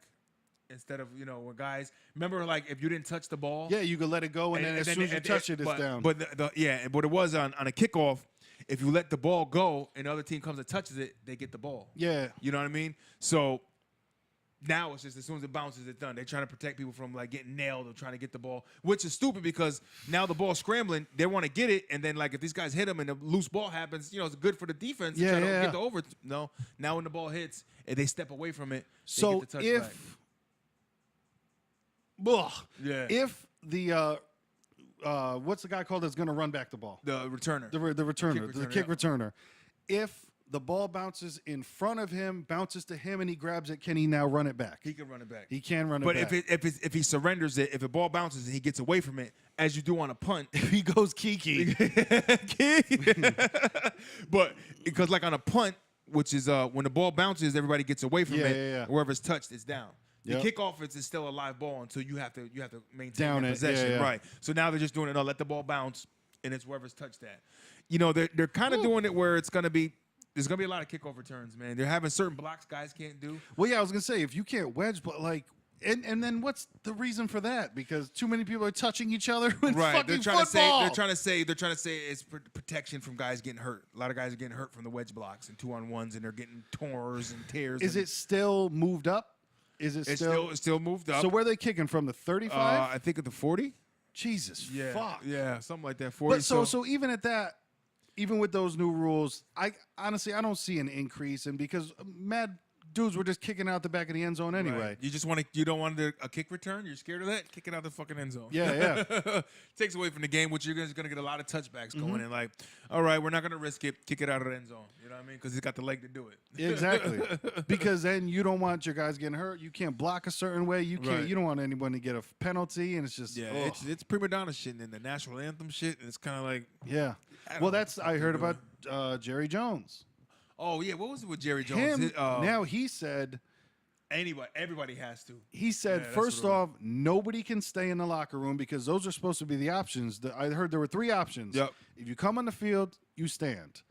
Instead of, where guys, remember, like, if you didn't touch the ball. Yeah, you could let it go, and then as soon as you touch it, it's down. But but it was on a kickoff. If you let the ball go and the other team comes and touches it, they get the ball. Yeah. You know what I mean? So now it's just as soon as it bounces, it's done. They're trying to protect people from like getting nailed or trying to get the ball, which is stupid because now the ball's scrambling. They want to get it, and then like if these guys hit them and a loose ball happens, it's good for the defense. Yeah, to try to yeah. get the over. No, now when the ball hits and they step away from it, they So get the touchback. if the what's the guy called that's going to run back the ball? The returner, The returner, the kick returner. If the ball bounces in front of him, bounces to him, and he grabs it. Can he now run it back? He can run it back. He can run it but back. if he surrenders it, if the ball bounces and he gets away from it, as you do on a punt, If he goes kiki. But because like on a punt, which is when the ball bounces, everybody gets away from it. Yeah. Wherever it's touched, it's down. Yep. The kickoff is still a live ball until you have to maintain Down that it. possession. Yeah. Right. So now they're just doing it. No, let the ball bounce, and it's wherever's touched that. You know, they're kind of doing it where it's gonna be. There's gonna be a lot of kickoff returns, man. They're having certain blocks guys can't do. Well, yeah, I was gonna say if you can't wedge, but like, and then what's the reason for that? Because too many people are touching each other in fucking football. They're trying to say it's protection from guys getting hurt. A lot of guys are getting hurt from the wedge blocks and 2-on-1s, and they're getting tores and tears. Is it still moved up? Is it still? It's still moved up. So where are they kicking from? The 35? I think at the 40. Jesus, Yeah, fuck. yeah, something like that. 40. But so even at that, even with those new rules, I honestly don't see an increase, and because mad dudes were just kicking out the back of the end zone anyway. Right. You don't want a kick return. You're scared of that. Kick it out the fucking end zone. Yeah. Takes away from the game, which you're going to get a lot of touchbacks going in. Like, all right, we're not going to risk it. Kick it out of the end zone. You know what I mean? Because he's got the leg to do it. Exactly. Because then you don't want your guys getting hurt. You can't block a certain way. You can't. Right. You don't want anyone to get a penalty, and it's just it's prima donna shit and the national anthem shit. And it's kind of like I heard about Jerry Jones. Oh yeah, what was it with Jerry Jones? Him now he said. Everybody has to. He said, Yeah, first off, nobody can stay in the locker room because those are supposed to be the options. I heard there were 3 options. Yep. If you come on the field, you stand.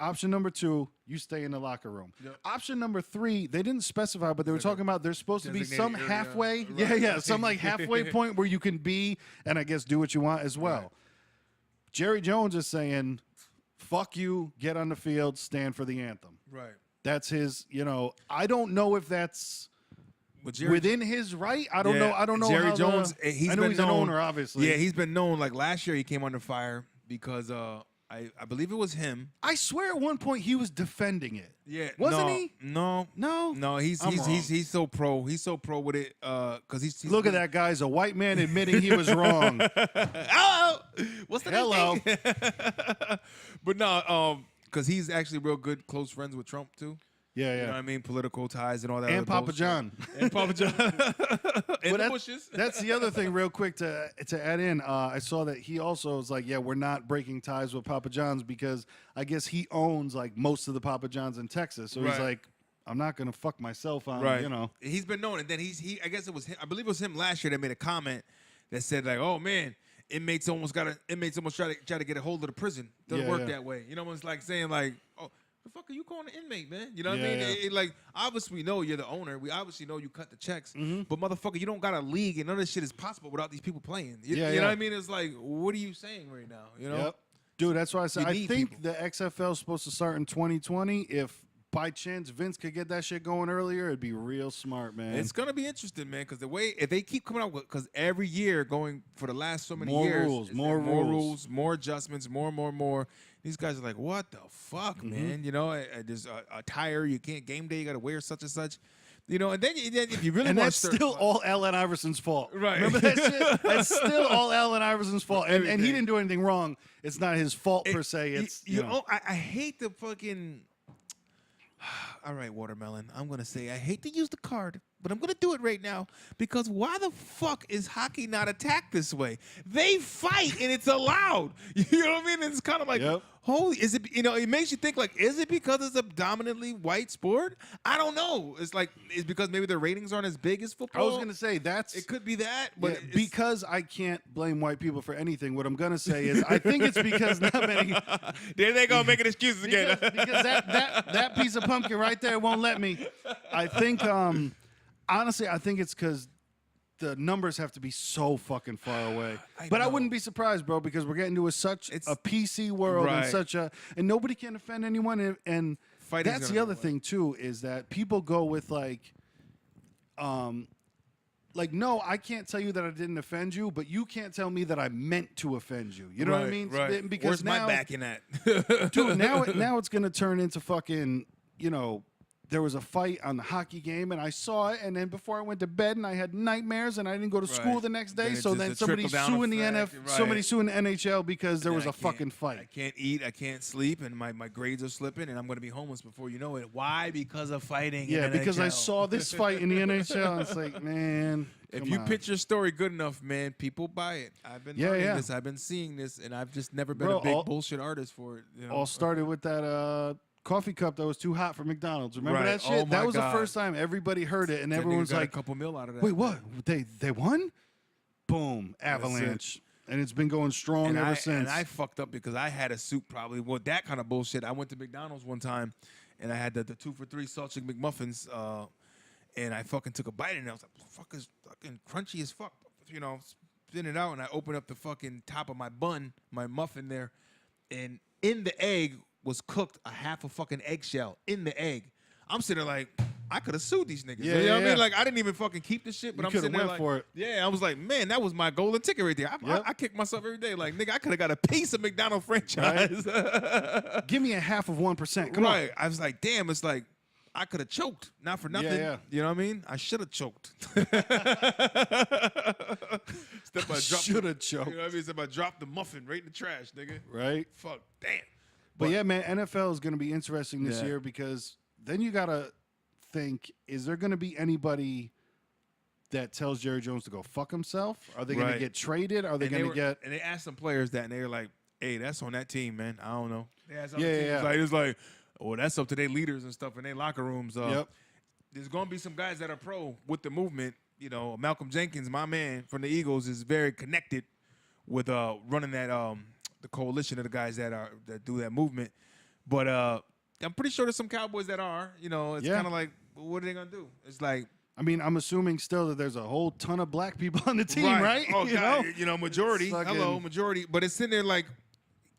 Option number 2, you stay in the locker room. Yep. Option number 3, they didn't specify, but they were talking about there's supposed to be some Designated halfway. area. Yeah, Right. some like halfway point where you can be and I guess do what you want as well. Right. Jerry Jones is saying, fuck you, get on the field, stand for the anthem. Right. That's his, I don't know if that's within his right. I don't know. I don't know. Jerry how Jones, I know he's an owner, obviously. Yeah, he's been known. Like last year, he came under fire because I believe it was him. I swear at one point he was defending it. Yeah, wasn't he? No. He's so pro. He's so pro with it because he's look at that guy's a white man admitting he was wrong. Hello, what's the hello? But no, because he's actually real good, close friends with Trump too. Yeah. You know what I mean? Political ties and all that. And other Papa bullshit. John. And Papa John. And the Bushes. That's the other thing, real quick to add in. I saw that he also was like, yeah, we're not breaking ties with Papa John's because I guess he owns like most of the Papa John's in Texas. So he's Right. like, I'm not gonna fuck myself on, Right. He's been known, and then he. I guess it was him. I believe it was him last year that made a comment that said like, "Oh man, inmates almost try to get a hold of the prison. Doesn't work that way." You know, it's like saying like, "Oh, the fuck are you calling an inmate, man?" You know what I mean? Yeah. Like, obviously we know you're the owner. We obviously know you cut the checks. But motherfucker, you don't got a league, and none of this shit is possible without these people playing. You know what I mean? It's like, what are you saying right now? You know? Yep. Dude, that's why I said You I need think people. the XFL is supposed to start in 2020. If by chance Vince could get that shit going earlier, it'd be real smart, man. It's gonna be interesting, man, because the way if they keep coming out with, because every year going for the last so many More years, rules, it's more like rules. more adjustments, more. These guys are like, what the fuck, man? You know, there's a tire you can't game day, you got to wear such and such. You know, and then if you really and want that's to start, still all Allen Iverson's fault. Right. Remember that shit? That's still all Allen Iverson's fault. And he Everything. didn't do anything wrong. It's not his fault per se. It's I hate the fucking. All right, Watermelon. I'm gonna say I hate to use the card, but I'm gonna do it right now because why the fuck is hockey not attacked this way? They fight and it's allowed. You know what I mean? It's kind of like, holy, is it? You know, it makes you think like, is it because it's a dominantly white sport? I don't know. It's like it's because maybe the ratings aren't as big as football. I was gonna say it could be that, but because I can't blame white people for anything. What I'm gonna say is I think it's because not many. There they go making excuses again. because that piece of pumpkin right there won't let me. I think honestly, I think it's because the numbers have to be so fucking far away. I wouldn't be surprised, bro, because we're getting to a PC world and and nobody can offend anyone. And that's the other thing too, is that people go with like, no, I can't tell you that I didn't offend you, but you can't tell me that I meant to offend you. You know what I mean? Right. Because where's my back in that? dude, now it's gonna turn into fucking, there was a fight on the hockey game, and I saw it, and then before I went to bed, and I had nightmares, and I didn't go to school the next day. So then somebody's suing the NFL, somebody's suing the NHL because there was a fucking fight. I can't eat, I can't sleep, and my grades are slipping, and I'm going to be homeless before you know it. Why? Because of fighting. Yeah, in the because NHL. I saw this fight in the NHL. And it's like, man, if you pitch your story good enough, man, people buy it. I've been learning this, I've been seeing this, and I've just never been a big bullshit artist for it. You know? All started with that coffee cup that was too hot for McDonald's. Remember that shit? That was the first time everybody heard it, and everyone's like, a couple mil out of that. Wait, what? They won? Boom, avalanche. And it's been going strong ever since. And I fucked up because I had a soup probably. Well, that kind of bullshit. I went to McDonald's one time, and I had the 2 for $3 salt chicken McMuffins, and I fucking took a bite, and I was like, fuck, is fucking crunchy as fuck. You know, spin it out, and I opened up the fucking top of my bun, my muffin there, and in the egg was cooked a half a fucking eggshell in the egg. I'm sitting there like, I could have sued these niggas. You know what I mean? Like, I didn't even fucking keep the shit, but I'm sitting there like, for it. Yeah, I was like, man, that was my golden ticket right there. I kick myself every day. Like, nigga, I could have got a piece of McDonald's franchise. Right? Give me a half of 1%. Come on. I was like, damn, it's like, I could have choked. Not for nothing. Yeah. You know what I mean? I should have choked. Should have choked. You know what I mean? Except I dropped the muffin right in the trash, nigga. Right? Fuck, damn. But yeah, man, NFL is going to be interesting this year because then you got to think, is there going to be anybody that tells Jerry Jones to go fuck himself? Are they going to get traded? Are they going to get... And they asked some players that, and they were like, hey, that's on that team, man. I don't know. They asked other teams. Yeah. Like, it's like, well, that's up to their leaders and stuff in their locker rooms. There's going to be some guys that are pro with the movement. You know, Malcolm Jenkins, my man from the Eagles, is very connected with running that the coalition of the guys that do that movement. But I'm pretty sure there's some Cowboys that are. You know, it's kind of like, what are they gonna do? It's like, I mean, I'm assuming still that there's a whole ton of black people on the team, right? Oh, God, majority. Hello, majority. But it's sitting there like,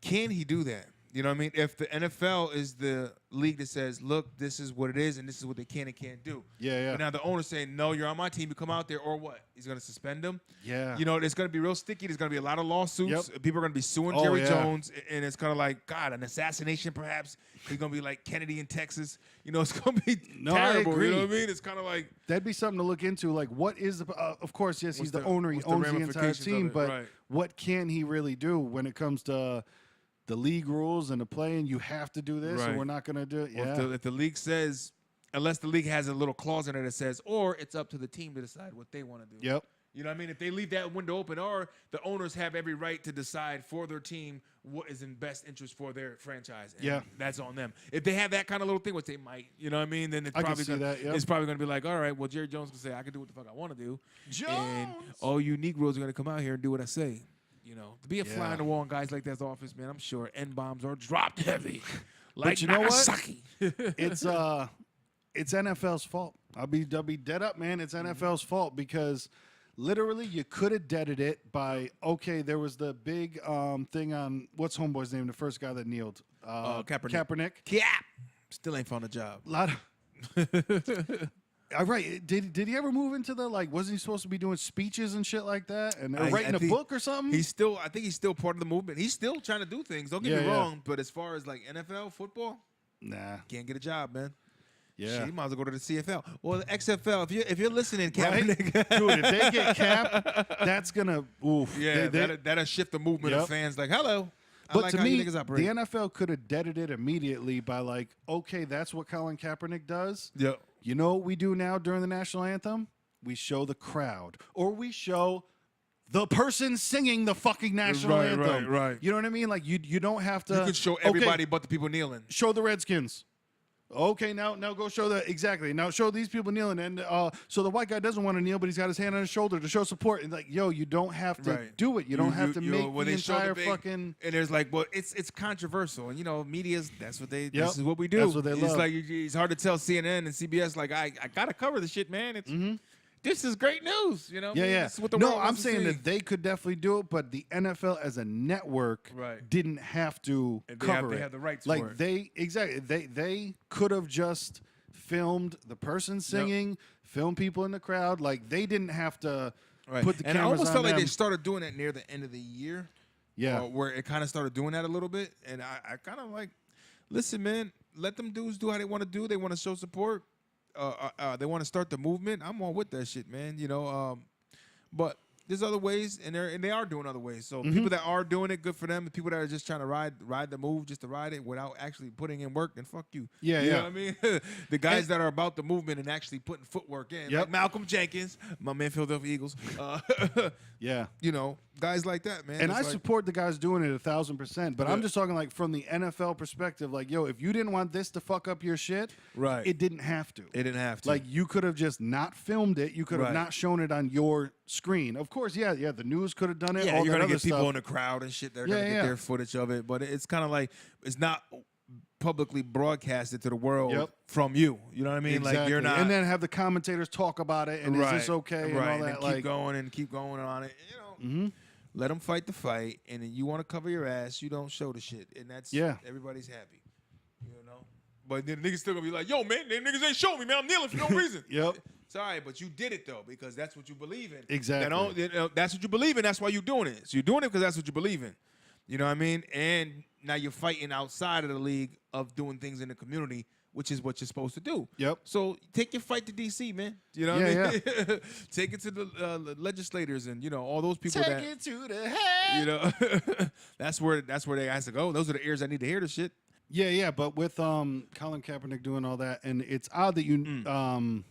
can he do that? You know what I mean? If the NFL is the league that says, look, this is what it is, and this is what they can and can't do. Yeah. But now the owner's saying, no, you're on my team. You come out there, or what? He's going to suspend them? Yeah. You know, it's going to be real sticky. There's going to be a lot of lawsuits. People are going to be suing Jerry Jones, and it's kind of like, God, an assassination perhaps. He's going to be like Kennedy in Texas. You know, it's going to be terrible. I agree. You know what I mean? It's kind of like. That'd be something to look into. Like, what is the, of course, yes, he's the owner. He owns the entire team, but what can he really do when it comes to the league rules and the playing? You have to do this, and we're not going to do it. Well, if the league says, unless the league has a little clause in it that says, or it's up to the team to decide what they want to do. Yep. You know what I mean? If they leave that window open, or the owners have every right to decide for their team what is in best interest for their franchise. And that's on them. If they have that kind of little thing, which they might, you know what I mean? Then it's probably going to be like, all right, well, Jerry Jones can say, I can do what the fuck I want to do. And all you Negroes are going to come out here and do what I say. You know, to be a fly on the wall in guys like that's office, man, I'm sure N-bombs are dropped heavy. Like, but you know Nagasaki. What? It's NFL's fault. I'll be dead up, man. It's NFL's fault because literally you could have deaded it by, okay, there was the big thing on, what's homeboy's name, the first guy that kneeled? Kaepernick. Cap. Still ain't found a job. All right. Did he ever move into the, like, wasn't he supposed to be doing speeches and shit like that? And writing a book or something? I think he's still part of the movement. He's still trying to do things. Don't get me wrong. But as far as, like, NFL football, can't get a job, man. Yeah. Shit, you might as well go to the CFL. Well, the XFL, if you're listening, Kaepernick. Right? Dude, if they get Cap, that's going to, oof. Yeah, that'll shift the movement of fans. Like, hello. But to me, the NFL could have deaded it immediately by like, okay, that's what Colin Kaepernick does. Yep. You know what we do now during the national anthem? We show the crowd, or we show the person singing the fucking national anthem. Right. You know what I mean? Like you don't have to. You can show everybody but the people kneeling. Show the Redskins. Okay, now go show now show these people kneeling, and so the white guy doesn't want to kneel, but he's got his hand on his shoulder to show support. And like, yo, you don't have to do it. You don't have to make the entire fucking. And there's like, well, it's controversial, and you know, media's that's what they. Yep. This is what we do. That's what they love. It's like it's hard to tell CNN and CBS like I gotta cover the shit, man. It's. This is great news, you know. Yeah. This is what the world I'm wants saying to see. that they could definitely do it, but the NFL as a network didn't have to cover it. They have the rights like for it. They could have just filmed the person singing, filmed people in the crowd. Like they didn't have to put the cameras on them. And I almost felt like they started doing that near the end of the year. Yeah, where it kind of started doing that a little bit, and I kind of like. listen, man, let them dudes do how they want to do. They want to show support. They want to start the movement. I'm all with that shit, man. You know, but there's other ways, and they are doing other ways. So people that are doing it, good for them. The people that are just trying to ride the move just to ride it without actually putting in work, then fuck you. Yeah, you know what I mean? The guys that are about the movement and actually putting footwork in, like Malcolm Jenkins, my man, Philadelphia Eagles. Yeah, you know, guys like that, man. And I support the guys doing it 1,000%. But I'm just talking like from the NFL perspective. Like, yo, if you didn't want this to fuck up your shit, right, it didn't have to. It didn't have to. Like, you could have just not filmed it. You could have not shown it on your screen. Of course, yeah. The news could have done it. Yeah, all you're gonna that get people stuff. in the crowd and shit. They're gonna get their footage of it. But it's kind of like it's not publicly broadcasted to the world from you. You know what I mean? Exactly. Like you're not. And then have the commentators talk about it. And is this okay? And all that. And keep going on it. You know. Let them fight the fight, and then you want to cover your ass, you don't show the shit, and that's everybody's happy, you know. But then the niggas still gonna be like, "Yo, man, them niggas ain't showing me, man. I'm kneeling for no reason." It's all right, but you did it though because that's what you believe in. Exactly. That's what you believe in. That's why you're doing it. So you're doing it because that's what you believe in. You know what I mean? And now you're fighting outside of the league of doing things in the community, which is what you're supposed to do. So take your fight to D.C., man. You know what I mean? Take it to the legislators and, you know, all those people Take it to the head. You know, that's where they has to go. Those are the ears that need to hear the shit. Yeah. But with Colin Kaepernick doing all that, and it's odd that you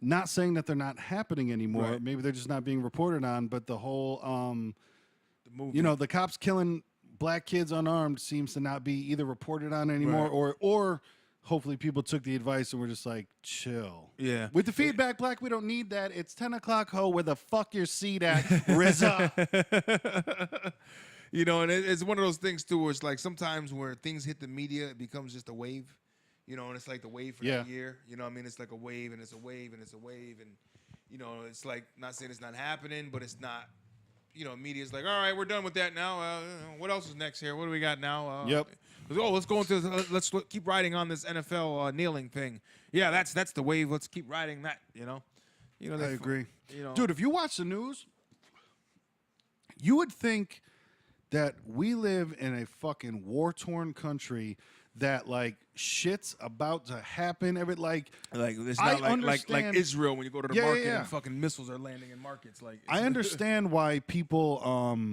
not saying that they're not happening anymore. Right. Maybe they're just not being reported on. But the whole, the you know, the cops killing black kids unarmed seems to not be either reported on anymore or hopefully people took the advice and were just like, chill. Yeah. With the feedback, Black, we don't need that. It's 10 o'clock, ho. Where the fuck your seat at, RZA? You know, and it's one of those things, too, where it's like sometimes where things hit the media, it becomes just a wave. You know, and it's like the wave for that year. You know what I mean? It's like a wave, and it's a wave, and it's a wave. And, you know, it's like, not saying it's not happening, but it's not, you know, media's like, all right, we're done with that now. What else is next here? What do we got now? Let's go into let's keep riding on this NFL kneeling thing. Yeah, that's the wave. Let's keep riding that. You know, I agree. You know, dude, if you watch the news, you would think that we live in a fucking war-torn country that like shit's about to happen. It's not like Israel when you go to the market and fucking missiles are landing in markets. Like I understand why people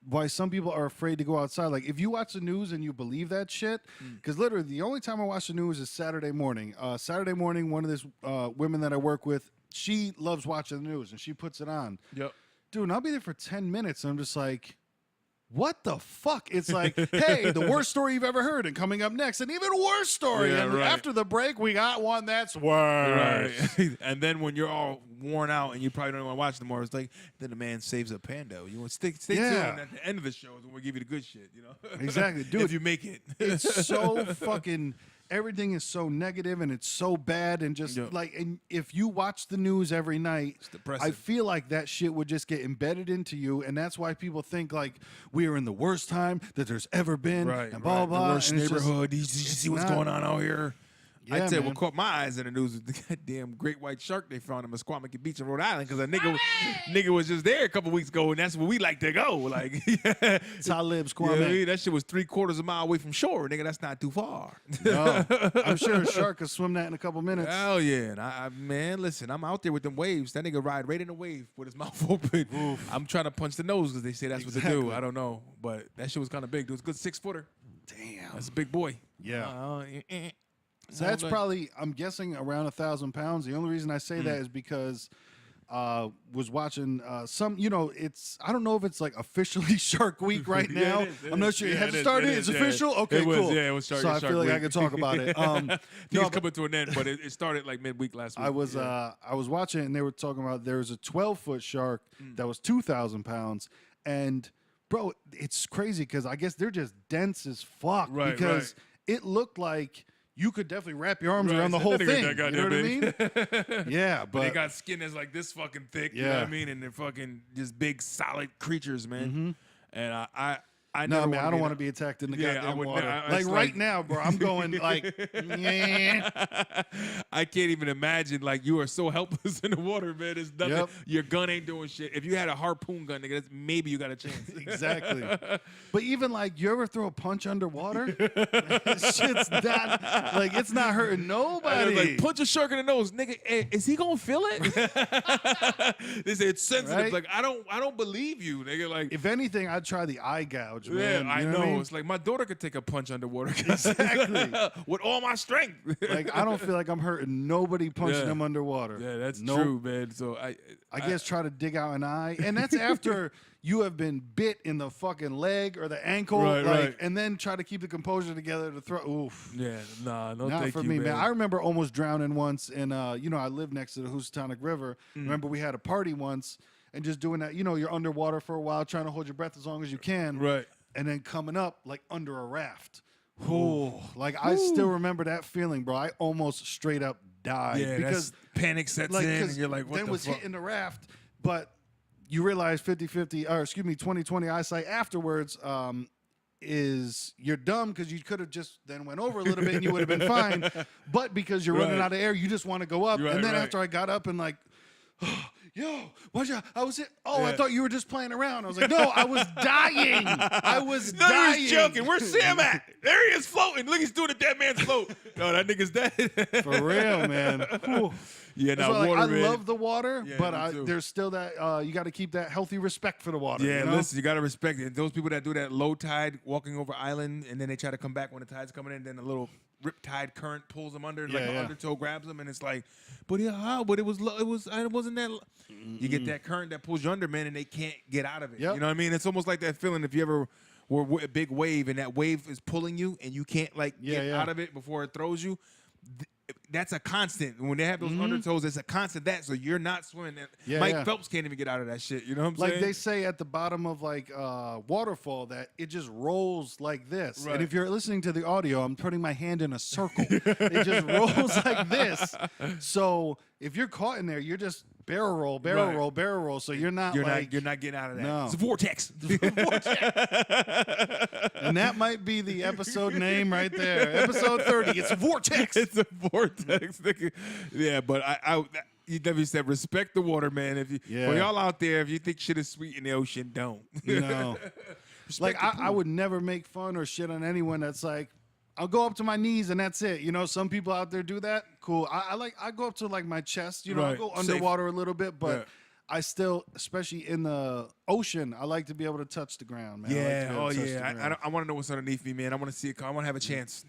why some people are afraid to go outside. Like if you watch the news and you believe that shit, because literally the only time I watch the news is Saturday morning. Saturday morning, one of these women that I work with, she loves watching the news and she puts it on. Dude, and I'll be there for 10 minutes and I'm just like, what the fuck? It's like, hey, the worst story you've ever heard, and coming up next, an even worse story. And after the break, we got one that's worse. And then when you're all worn out and you probably don't want to watch anymore, it's like, then the man saves a pando. You want to stay tuned at the end of the show is when we give you the good shit, you know? Exactly. Dude, if you make it. It's so fucking... Everything is so negative and it's so bad and just like, and if you watch the news every night, I feel like that shit would just get embedded into you, and that's why people think like we are in the worst time that there's ever been, and blah blah. The worst neighborhood. Did you see what's going on out here? Yeah, I tell you what caught my eyes in the news was the goddamn great white shark they found in Mesquamaket Beach in Rhode Island because a nigga was just there a couple weeks ago, and that's where we like to go. Like, Talib Squamish. You know, I mean? That shit was 3/4 of a mile away from shore, nigga. That's not too far. No, I'm sure a shark could swim that in a couple minutes. Hell yeah. And man, listen, I'm out there with them waves. That nigga ride right in the wave with his mouth open. Oof. I'm trying to punch the nose because they say that's what they do. I don't know. But that shit was kind of big. It was a good 6-footer. Damn. That's a big boy. Yeah. So that's probably, I'm guessing, around 1,000 pounds. The only reason I say that is because was watching some, you know, I don't know if it's like officially Shark Week right now. I'm not sure. Have it started? It's official? Okay, cool. Yeah, it was started. So I feel like I could talk about it. It's coming to an end, but it started like midweek last week. I was watching it and they were talking about there was a 12-foot shark that was 2,000 pounds. And, bro, it's crazy because I guess they're just dense as fuck because it looked like you could definitely wrap your arms around the whole thing. You know what I mean? Yeah, but they got skin that's like this fucking thick. You know what I mean? And they're fucking just big, solid creatures, man. And I I no, never man, I don't want to to be attacked in the Yeah, I goddamn would water. not- Like it's right like- now, bro, I'm going like, yeah. I can't even imagine. Like you are so helpless in the water, man. It's nothing. Yep. Your gun ain't doing shit. If you had a harpoon gun, nigga, that's maybe you got a chance. Exactly. But even like, you ever throw a punch underwater? Shit's not like, it's not hurting nobody. Like punch a shark in the nose, nigga. Is he gonna feel it? They say it's sensitive. Right? Like I don't believe you, nigga. Like If anything, I'd try the eye gouge, yeah, man. I You know. what I mean? It's like my daughter could take a punch underwater. Exactly. With all my strength. Like, I don't feel like I'm hurting nobody punching Yeah. them underwater. Yeah, that's Nope. true, man. So I guess try to dig out an eye, and that's after you have been bit in the fucking leg or the ankle, Right, like, right. and then try to keep the composure together to throw. Oof. yeah, nah, no, Not thank for you, me, man. I remember almost drowning once, and you know, I live next to the Housatonic River. Remember, we had a party once, and just doing that. You know, you're underwater for a while, trying to hold your breath as long as you can, Right. and then coming up like under a raft. Oh, like I still remember that feeling, bro. I almost straight up died Yeah, because that's panic sets like, in, 'cause and you're like, what then the was fuck? hitting the raft, but you realize 50-50, or excuse me, 20/20 eyesight afterwards is you're dumb because you could have just then went over a little bit and you would have been fine. But because you're running Right. out of air, you just want to go up. Right, and then right. after I got up and like, yo, watch out. I was I Yeah. thought you were just playing around. I was like, no, I was dying. I was No, dying. he was joking. Where's Sam at? There he is floating. Look, he's doing a dead man's float. No, that nigga's dead. For real, man. Whew. Yeah, That's now why, like, water, I man. love the water, Yeah, but me too. there's still that you got to keep that healthy respect for the water. Yeah, you know? listen, you gotta respect it. Those people that do that low tide, walking over island, and then they try to come back when the tide's coming in, then a little rip tide current pulls them under, like Yeah, the yeah. undertow grabs them, and it's like, but yeah, how? But it was low. It wasn't that. You get that current that pulls you under, man, and they can't get out of it. Yep. You know what I mean? It's almost like that feeling if you ever were a big wave and that wave is pulling you and you can't like Yeah, get yeah. out of it before it throws you. That's a constant. When they have those undertows, it's a constant so you're not swimming. Yeah, Mike yeah. Phelps can't even get out of that shit. You know what I'm Like saying? they say at the bottom of like waterfall that it just rolls like this. Right. And if you're listening to the audio, I'm putting my hand in a circle. It just rolls like this. So if you're caught in there, you're just barrel roll, barrel Right. roll, barrel roll. So you're not like you're not getting out of that. No. It's a vortex. and that might be the episode name right there. Episode 30. It's Vortex. It's a vortex. nigga. Yeah, but you never said respect the water, man. If you Yeah. for y'all out there, if you think shit is sweet in the ocean, don't. You know. Like Respect the I pool. would never make fun or shit on anyone that's like, I'll go up to my knees and that's it. You know, some people out there do that. Cool. I go up to like my chest. You know, I Right. go Safe. underwater a little bit, but Yeah. I still, especially in the ocean, I like to be able to touch the ground, man. I like to Yeah. be able Oh to touch the yeah. ground. I want to know what's underneath me, man. I want to see it. I want to have a chance.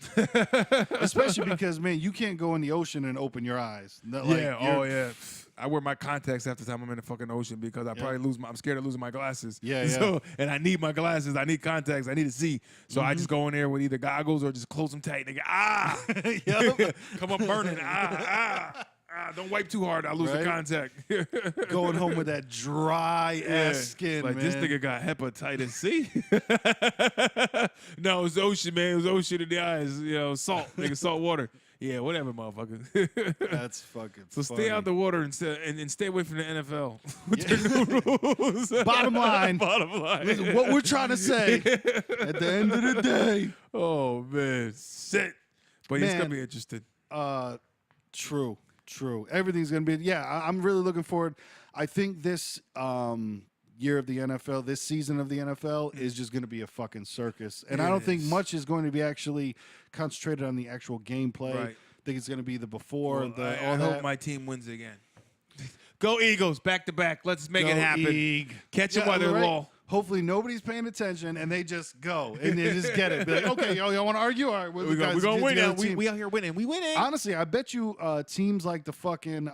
Especially because, man, you can't go in the ocean and open your eyes. No, like, Yeah. you're- Oh yeah. I wear my contacts half the time I'm in the fucking ocean because I probably I'm scared of losing my glasses. Yeah, So, and I need my glasses. I need contacts. I need to see. So I just go in there with either goggles or just close them tight. Nigga, Yup. come up burning. Don't wipe too hard. I'll lose the Right? contact. Going home with that dry ass skin, like man. this nigga got hepatitis C. No, it was ocean, man. It was ocean in the eyes. You know, salt, nigga, salt water. Yeah, whatever, motherfucker. That's fucking So funny. stay out the water and stay away from the NFL with their new rules. Bottom line. Bottom line. Listen, what we're trying to say at the end of the day. Oh man, shit. But it's gonna Man. be interesting. True. Everything's gonna be. Yeah, I'm really looking forward. I think this year of the NFL, this season of the NFL, is just gonna be a fucking circus, and I It don't think is. much is going to be actually concentrated on the actual gameplay. Right. I think it's gonna be the before, Well, the I all hope that. my team wins again. Go Eagles, back to back. Let's make Go it happen. Eag. Catch them Yeah, while they're right. low. Hopefully nobody's paying attention and they just go and they just get it. Be like, okay, y'all want to argue? All right, We're gonna win now. We out here winning. We winning. Honestly, I bet you teams like the fucking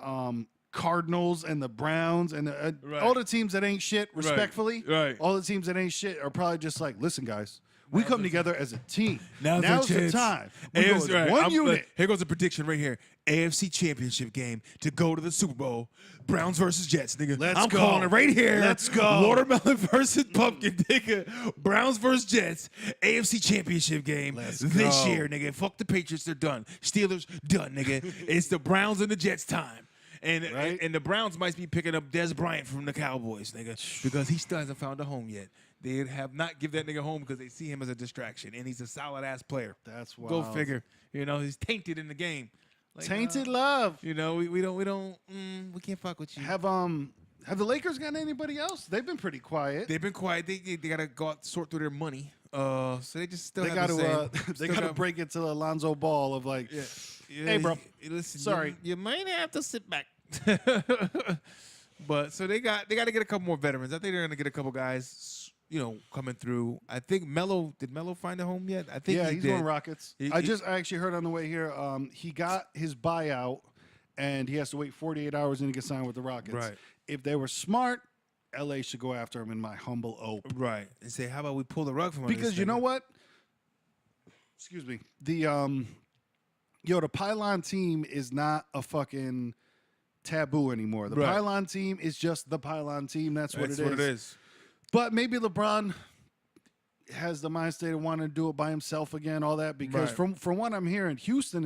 Cardinals and the Browns and Right. all the teams that ain't shit, respectfully, Right. all the teams that ain't shit are probably just like, listen, guys, we come together as a team. Now's the chance. time. We go AFC as right. one unit. Here goes a prediction right here. AFC Championship game to go to the Super Bowl. Browns versus Jets, nigga. Let's I'm go. calling it right here. Let's go. Watermelon versus pumpkin, nigga. Browns versus Jets. AFC Championship game Let's this go. year, nigga. Fuck the Patriots, they're done. Steelers, done, nigga. It's the Browns and the Jets time. And the Browns might be picking up Des Bryant from the Cowboys, nigga, because he still hasn't found a home yet. They have not give that nigga home because they see him as a distraction, and he's a solid-ass player. That's wild. Go figure. You know, he's tainted in the game. Like, tainted love. You know, we can't fuck with you. Have the Lakers got anybody else? They've been pretty quiet. They've been quiet. They gotta go out, sort through their money. So they just still got to break it to Alonzo Ball of like, hey bro, listen, sorry, you might have to sit back. But so they got to get a couple more veterans. I think they're gonna get a couple guys, you know, coming through. I think did Melo find a home yet? I think he's going Rockets. I actually heard on the way here, he got his buyout and he has to wait 48 hours and he gets signed with the Rockets. Right. If they were smart, LA should go after him in my humble ope. Right. And say, how about we pull the rug from under because you know what? Excuse me. The Pylon team is not a fucking taboo anymore. The Pylon team is just the Pylon team. That's what it is. But maybe LeBron has the mind state of wanting to do it by himself again, all that, because from what I'm hearing, Houston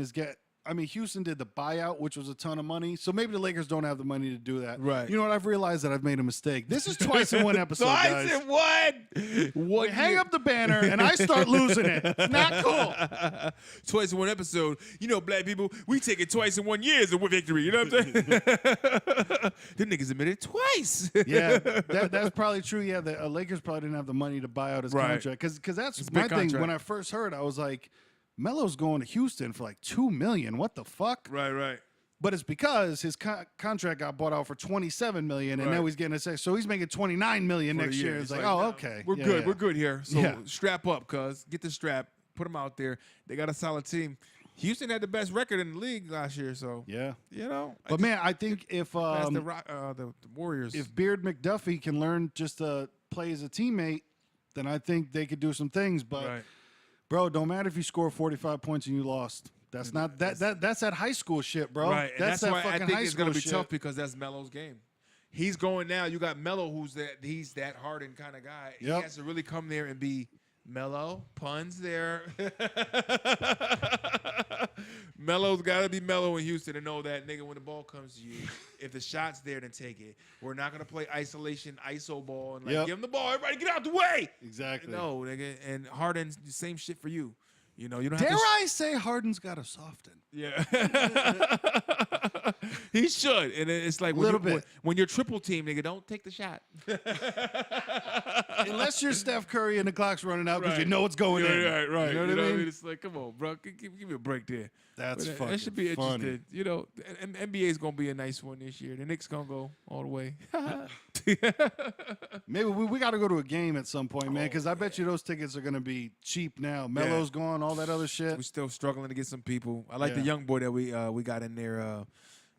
did the buyout, which was a ton of money. So maybe the Lakers don't have the money to do that. Right. You know what? I've realized that I've made a mistake. This is twice in one episode, guys. Twice in one. Hang up the banner and I start losing it. It's not cool. Twice in one episode. You know, black people, we take it twice in 1 year as a victory. You know what I'm saying? Them niggas admitted it twice. Yeah, that's probably true. Yeah, the Lakers probably didn't have the money to buy out his contract. Because that's my thing. When I first heard, I was like, Melo's going to Houston for like $2 million. What the fuck? Right. But it's because his contract got bought out for $27 million, and now he's getting so he's making $29 million next year. It's like, oh, okay, we're good. We're good here. So strap up, cuz get the strap. Put them out there. They got a solid team. Houston had the best record in the league last year, so yeah, you know. But man, I think if the Warriors, if Beard McDuffie can learn just to play as a teammate, then I think they could do some things. But bro, don't matter if you score 45 points and you lost. That's not that's that high school shit, bro. Right. That's that why fucking I think it's gonna be tough because that's Melo's game. He's going now. You got Melo, he's that hardened kind of guy. He has to really come there and be Melo. Puns there. Melo's got to be Melo in Houston to know that, nigga, when the ball comes to you, if the shot's there, then take it. We're not going to play isolation, ISO ball, and give him the ball. Everybody get out the way. Exactly. No, nigga. And Harden's the same shit for you. You know, you don't Dare have to I say Harden's got a soften? Yeah. He should. And it's like when you're triple team, nigga, don't take the shot. Unless you're Steph Curry and the clock's running out because you know it's going in. Right. You know what I mean? It's like, come on, bro. Give me a break there. That's fucking That should be funny. interesting. You know, NBA is going to be a nice one this year. The Knicks going to go all the way. Maybe we got to go to a game at some point, man, because I bet you those tickets are going to be cheap now. Melo's gone, all that other shit. We're still struggling to get some people. I like the young boy that we got in there.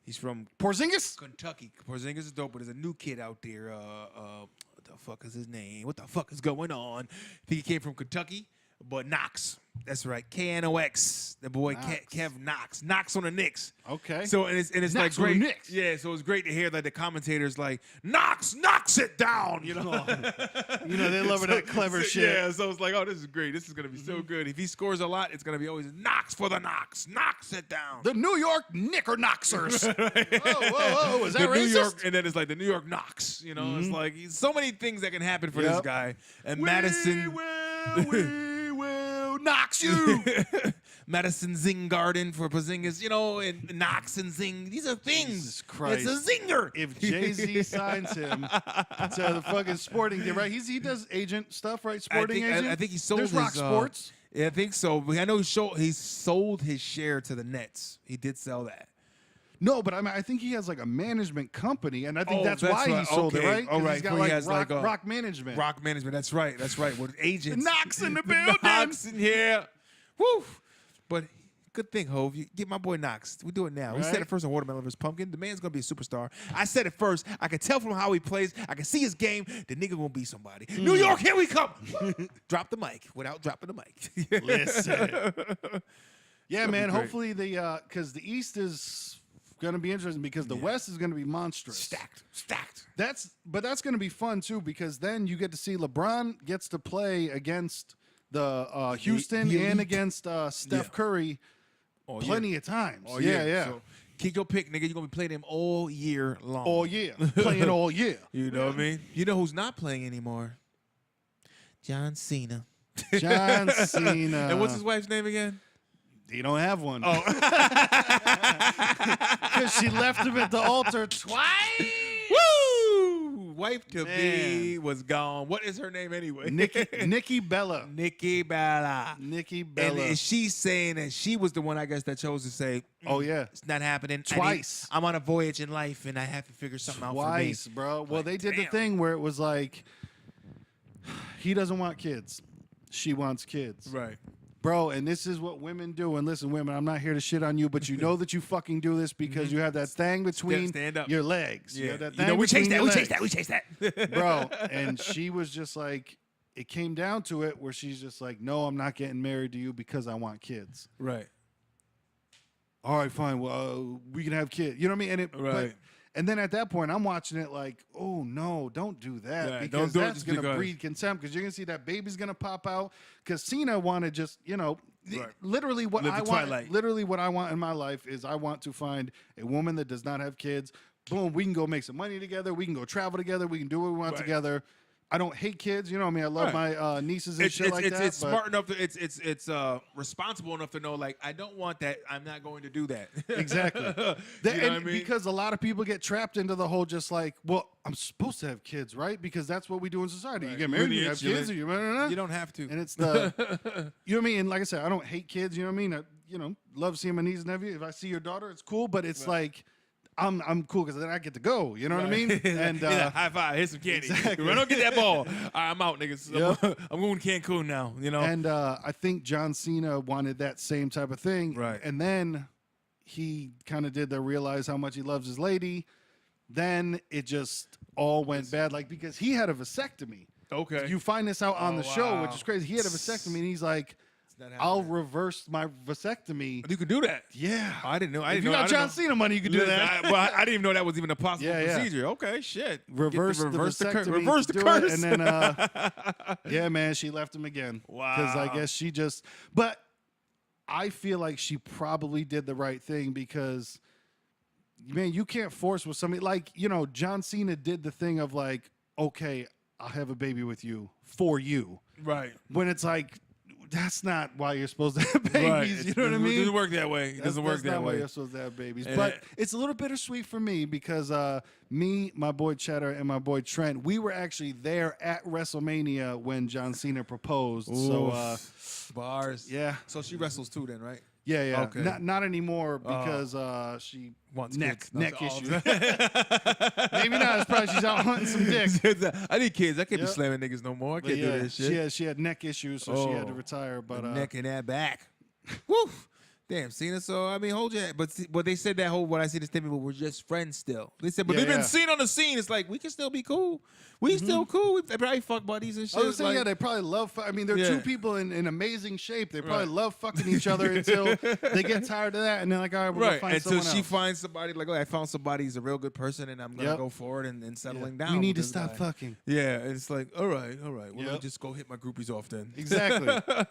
He's from Porzingis? Kentucky. Porzingis is dope, but there's a new kid out there. What the fuck is his name? What the fuck is going on? I think he came from Kentucky, but Knox. That's right, Knox. The boy Kev Knox. Knox on the Knicks. Okay. So and it's like great. Knicks. Yeah. So it's great to hear like the commentators like Knox it down. You know. They love that clever shit. Yeah. So it's like, oh, this is great. This is gonna be so good. If he scores a lot, it's gonna be always Knox for the Knox. Knox it down. The New York Knickerknockers. Whoa! Is that racist? New York, and then it's like the New York Knocks. You know, it's like so many things that can happen for this guy. And Madison. We will Knox you. Madison Zing Garden for Porzingis, you know, and Knox and Zing. These are things. Jesus Christ. It's a zinger. If Jay-Z signs him to the fucking sporting deal, right? He does agent stuff, right? Sporting agent? I think he sold There's his... Rock Sports? Yeah, I think so. I know he sold his share to the Nets. He did sell that. No, but I think he has like a management company, and I think that's why he sold it, right? Oh, right. He's got Rock Management. Rock Management, that's right. With agents. Knox in the building. Knox in here. Woo! But good thing, Hove. You get my boy Knox. We do it now. We said it first on Watermelon vs. Pumpkin. The man's going to be a superstar. I said it first. I can tell from how he plays. I can see his game. The nigga going to be somebody. New York, here we come. Drop the mic without dropping the mic. Listen. Yeah, man. Hopefully because the East is going to be interesting because the West is going to be monstrous. Stacked. That's going to be fun too because then you get to see LeBron gets to play against the Houston and against Steph Curry plenty of times. So Keep your pick, nigga. You're going to be playing them all year long. All year. Playing all year. You know what I mean? You know who's not playing anymore? John Cena. John Cena. And what's his wife's name again? He don't have one. Oh. Because she left him at the altar twice. Woo! Wife to be was gone. What is her name anyway? Nikki Bella. Nikki Bella. Nikki Bella. And she's saying that she was the one, I guess, that chose to say, oh, yeah. It's not happening. Twice. I'm on a voyage in life, and I have to figure something out for me. Twice, bro. Well, they did the thing where it was like, he doesn't want kids. She wants kids. Right. Bro, and this is what women do. And listen, women, I'm not here to shit on you, but you know that you fucking do this because you have that thing between your legs. Yeah. You have that thing we chase between that. your We chase legs. that. Bro, and she was just like, it came down to it where she's just like, no, I'm not getting married to you because I want kids. Right. All right, fine. Well, we can have kids. You know what I mean? And and then at that point, I'm watching it like, oh, no, don't do that. Yeah, because don't do it that's just going to because. breed contempt because you're going to see that baby's going to pop out. Because Cena wanted just, literally what Live I the want. twilight. Literally what I want in my life is I want to find a woman that does not have kids. Boom, we can go make some money together. We can go travel together. We can do what we want together. I don't hate kids, you know what I mean? I love my nieces and shit like that. It's smart enough to it's responsible enough to know like I don't want that. I'm not going to do that. Exactly. You know what I mean? Because a lot of people get trapped into the whole just like, well, I'm supposed to have kids, right? Because that's what we do in society. Right. You get married, you have kids, you don't have to. and it's the you know what I mean? And like I said, I don't hate kids, you know what I mean? I, love seeing my niece and nephew. If I see your daughter, it's cool, but it's like I'm cool because then I get to go. You know what I mean? And high five, here's some candy. Exactly. Run, don't get that ball. All right, I'm out, niggas. Yep. I'm going to Cancun now. You know. And I think John Cena wanted that same type of thing. Right. And then he kind of did the realize how much he loves his lady. Then it just all went bad, like because he had a vasectomy. Okay. You find this out on the show, which is crazy. He had a vasectomy, and he's like, I'll reverse my vasectomy. You can do that. Yeah. I didn't know. If you got John Cena money, you can do that. I didn't even know that was even a possible Yeah. procedure. Okay, shit. Reverse the vasectomy. Reverse the do curse. it, and then, yeah, man, she left him again. Wow. Because I guess she just, but I feel like she probably did the right thing because, man, you can't force with somebody. Like, John Cena did the thing of like, okay, I'll have a baby with you for you. Right. When it's like, that's not why you're supposed to have babies. Right. You know what I mean? It doesn't work that way. It doesn't work that's that not why way. you're supposed to have babies. And But it's a little bittersweet for me because me, my boy Cheddar, and my boy Trent, we were actually there at WrestleMania when John Cena proposed. Oof. So, bars. yeah. So she wrestles too, then, right? Yeah. Okay. Not anymore because she Wants neck kids. issues. Maybe not. It's probably she's out hunting some dick. I need kids. I can't be Yep. slamming niggas no more. I can't do this shit. She had neck issues, so she had to retire. But neck and that back. Woo. Damn, Cena. So I mean, hold your. But they said that whole. What I see the statement, but we're just friends still. They said, but they've been seen on the scene. It's like we can still be cool. We still cool. They probably fuck buddies and shit. I was saying, yeah, they probably love. I mean, they're two people in amazing shape. They probably love fucking each other until they get tired of that, and they're like, all right, we're gonna find until someone she else. finds somebody like, oh, I found somebody who's a real good person, and I'm gonna go forward and settling down. We need to with this stop guy. fucking. Yeah, it's like, all right. Well, let me just go hit my groupies off then. Exactly.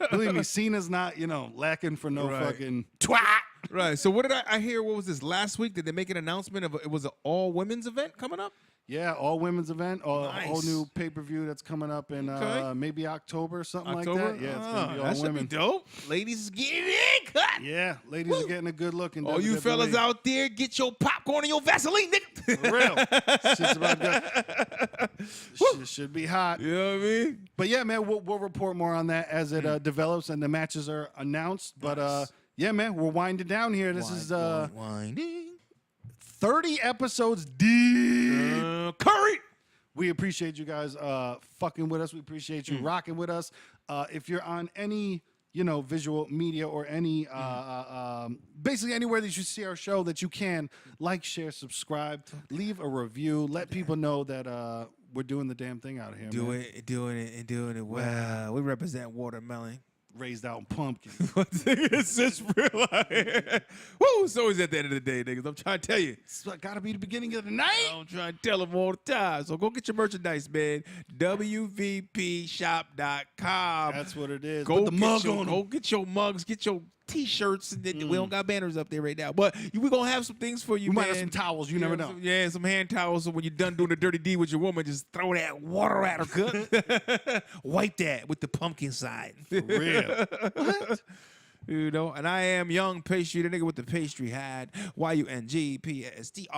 Believe me, Cena's not lacking for no fucking twat. Right. So what did I hear? What was this last week? Did they make an announcement of it was an all women's event coming up? Yeah, all women's event, Nice. whole new pay-per-view that's coming up in maybe October or something October? like that. Yeah, it's gonna be all that should women. be dope. Ladies is getting it cut. Yeah, ladies are getting a good look in All you WWE. fellas out there, get your popcorn and your Vaseline, nigga. For real. Shit's about to Shit should be hot. You know what I mean? But yeah, man, we'll report more on that as it develops and the matches are announced. But yeah, man, we're winding down here. This is winding. 30 episodes deep. Curry. We appreciate you guys fucking with us. We appreciate you rocking with us. If you're on any visual media or any basically anywhere that you see our show that you can like, share, subscribe, leave a review, let people know that we're doing the damn thing out here. Doing it well. We represent watermelon. Raised out in pumpkin. It's just real out here. Woo! It's always at the end of the day, niggas. I'm trying to tell you. It's gotta be the beginning of the night. I'm trying to tell them all the time. So go get your merchandise, man. WVPshop.com. That's what it is. Go Put the mug on Go get your mugs. Get your T-shirts. And we don't got banners up there right now. But we're going to have some things for you, we man. might have some towels. You never know. Some hand towels. So when you're done doing the dirty deed with your woman, just throw that water at her, cut. Wipe that with the pumpkin side. For real. What? You know, and I am Young Pastry, the nigga with the pastry hat. YUNGPSTRY.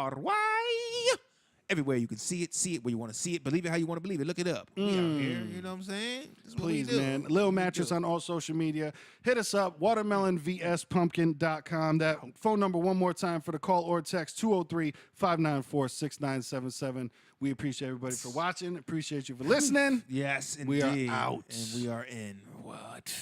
Everywhere you can see it where you want to see it. Believe it how you want to believe it. Look it up. We out here, you know what I'm saying? Please, man. Lil Mattress on all social media. Hit us up, watermelonvspumpkin.com. That phone number one more time for the call or text, 203-594-6977. We appreciate everybody for watching. Appreciate you for listening. Yes, indeed. We are out. And we are in what?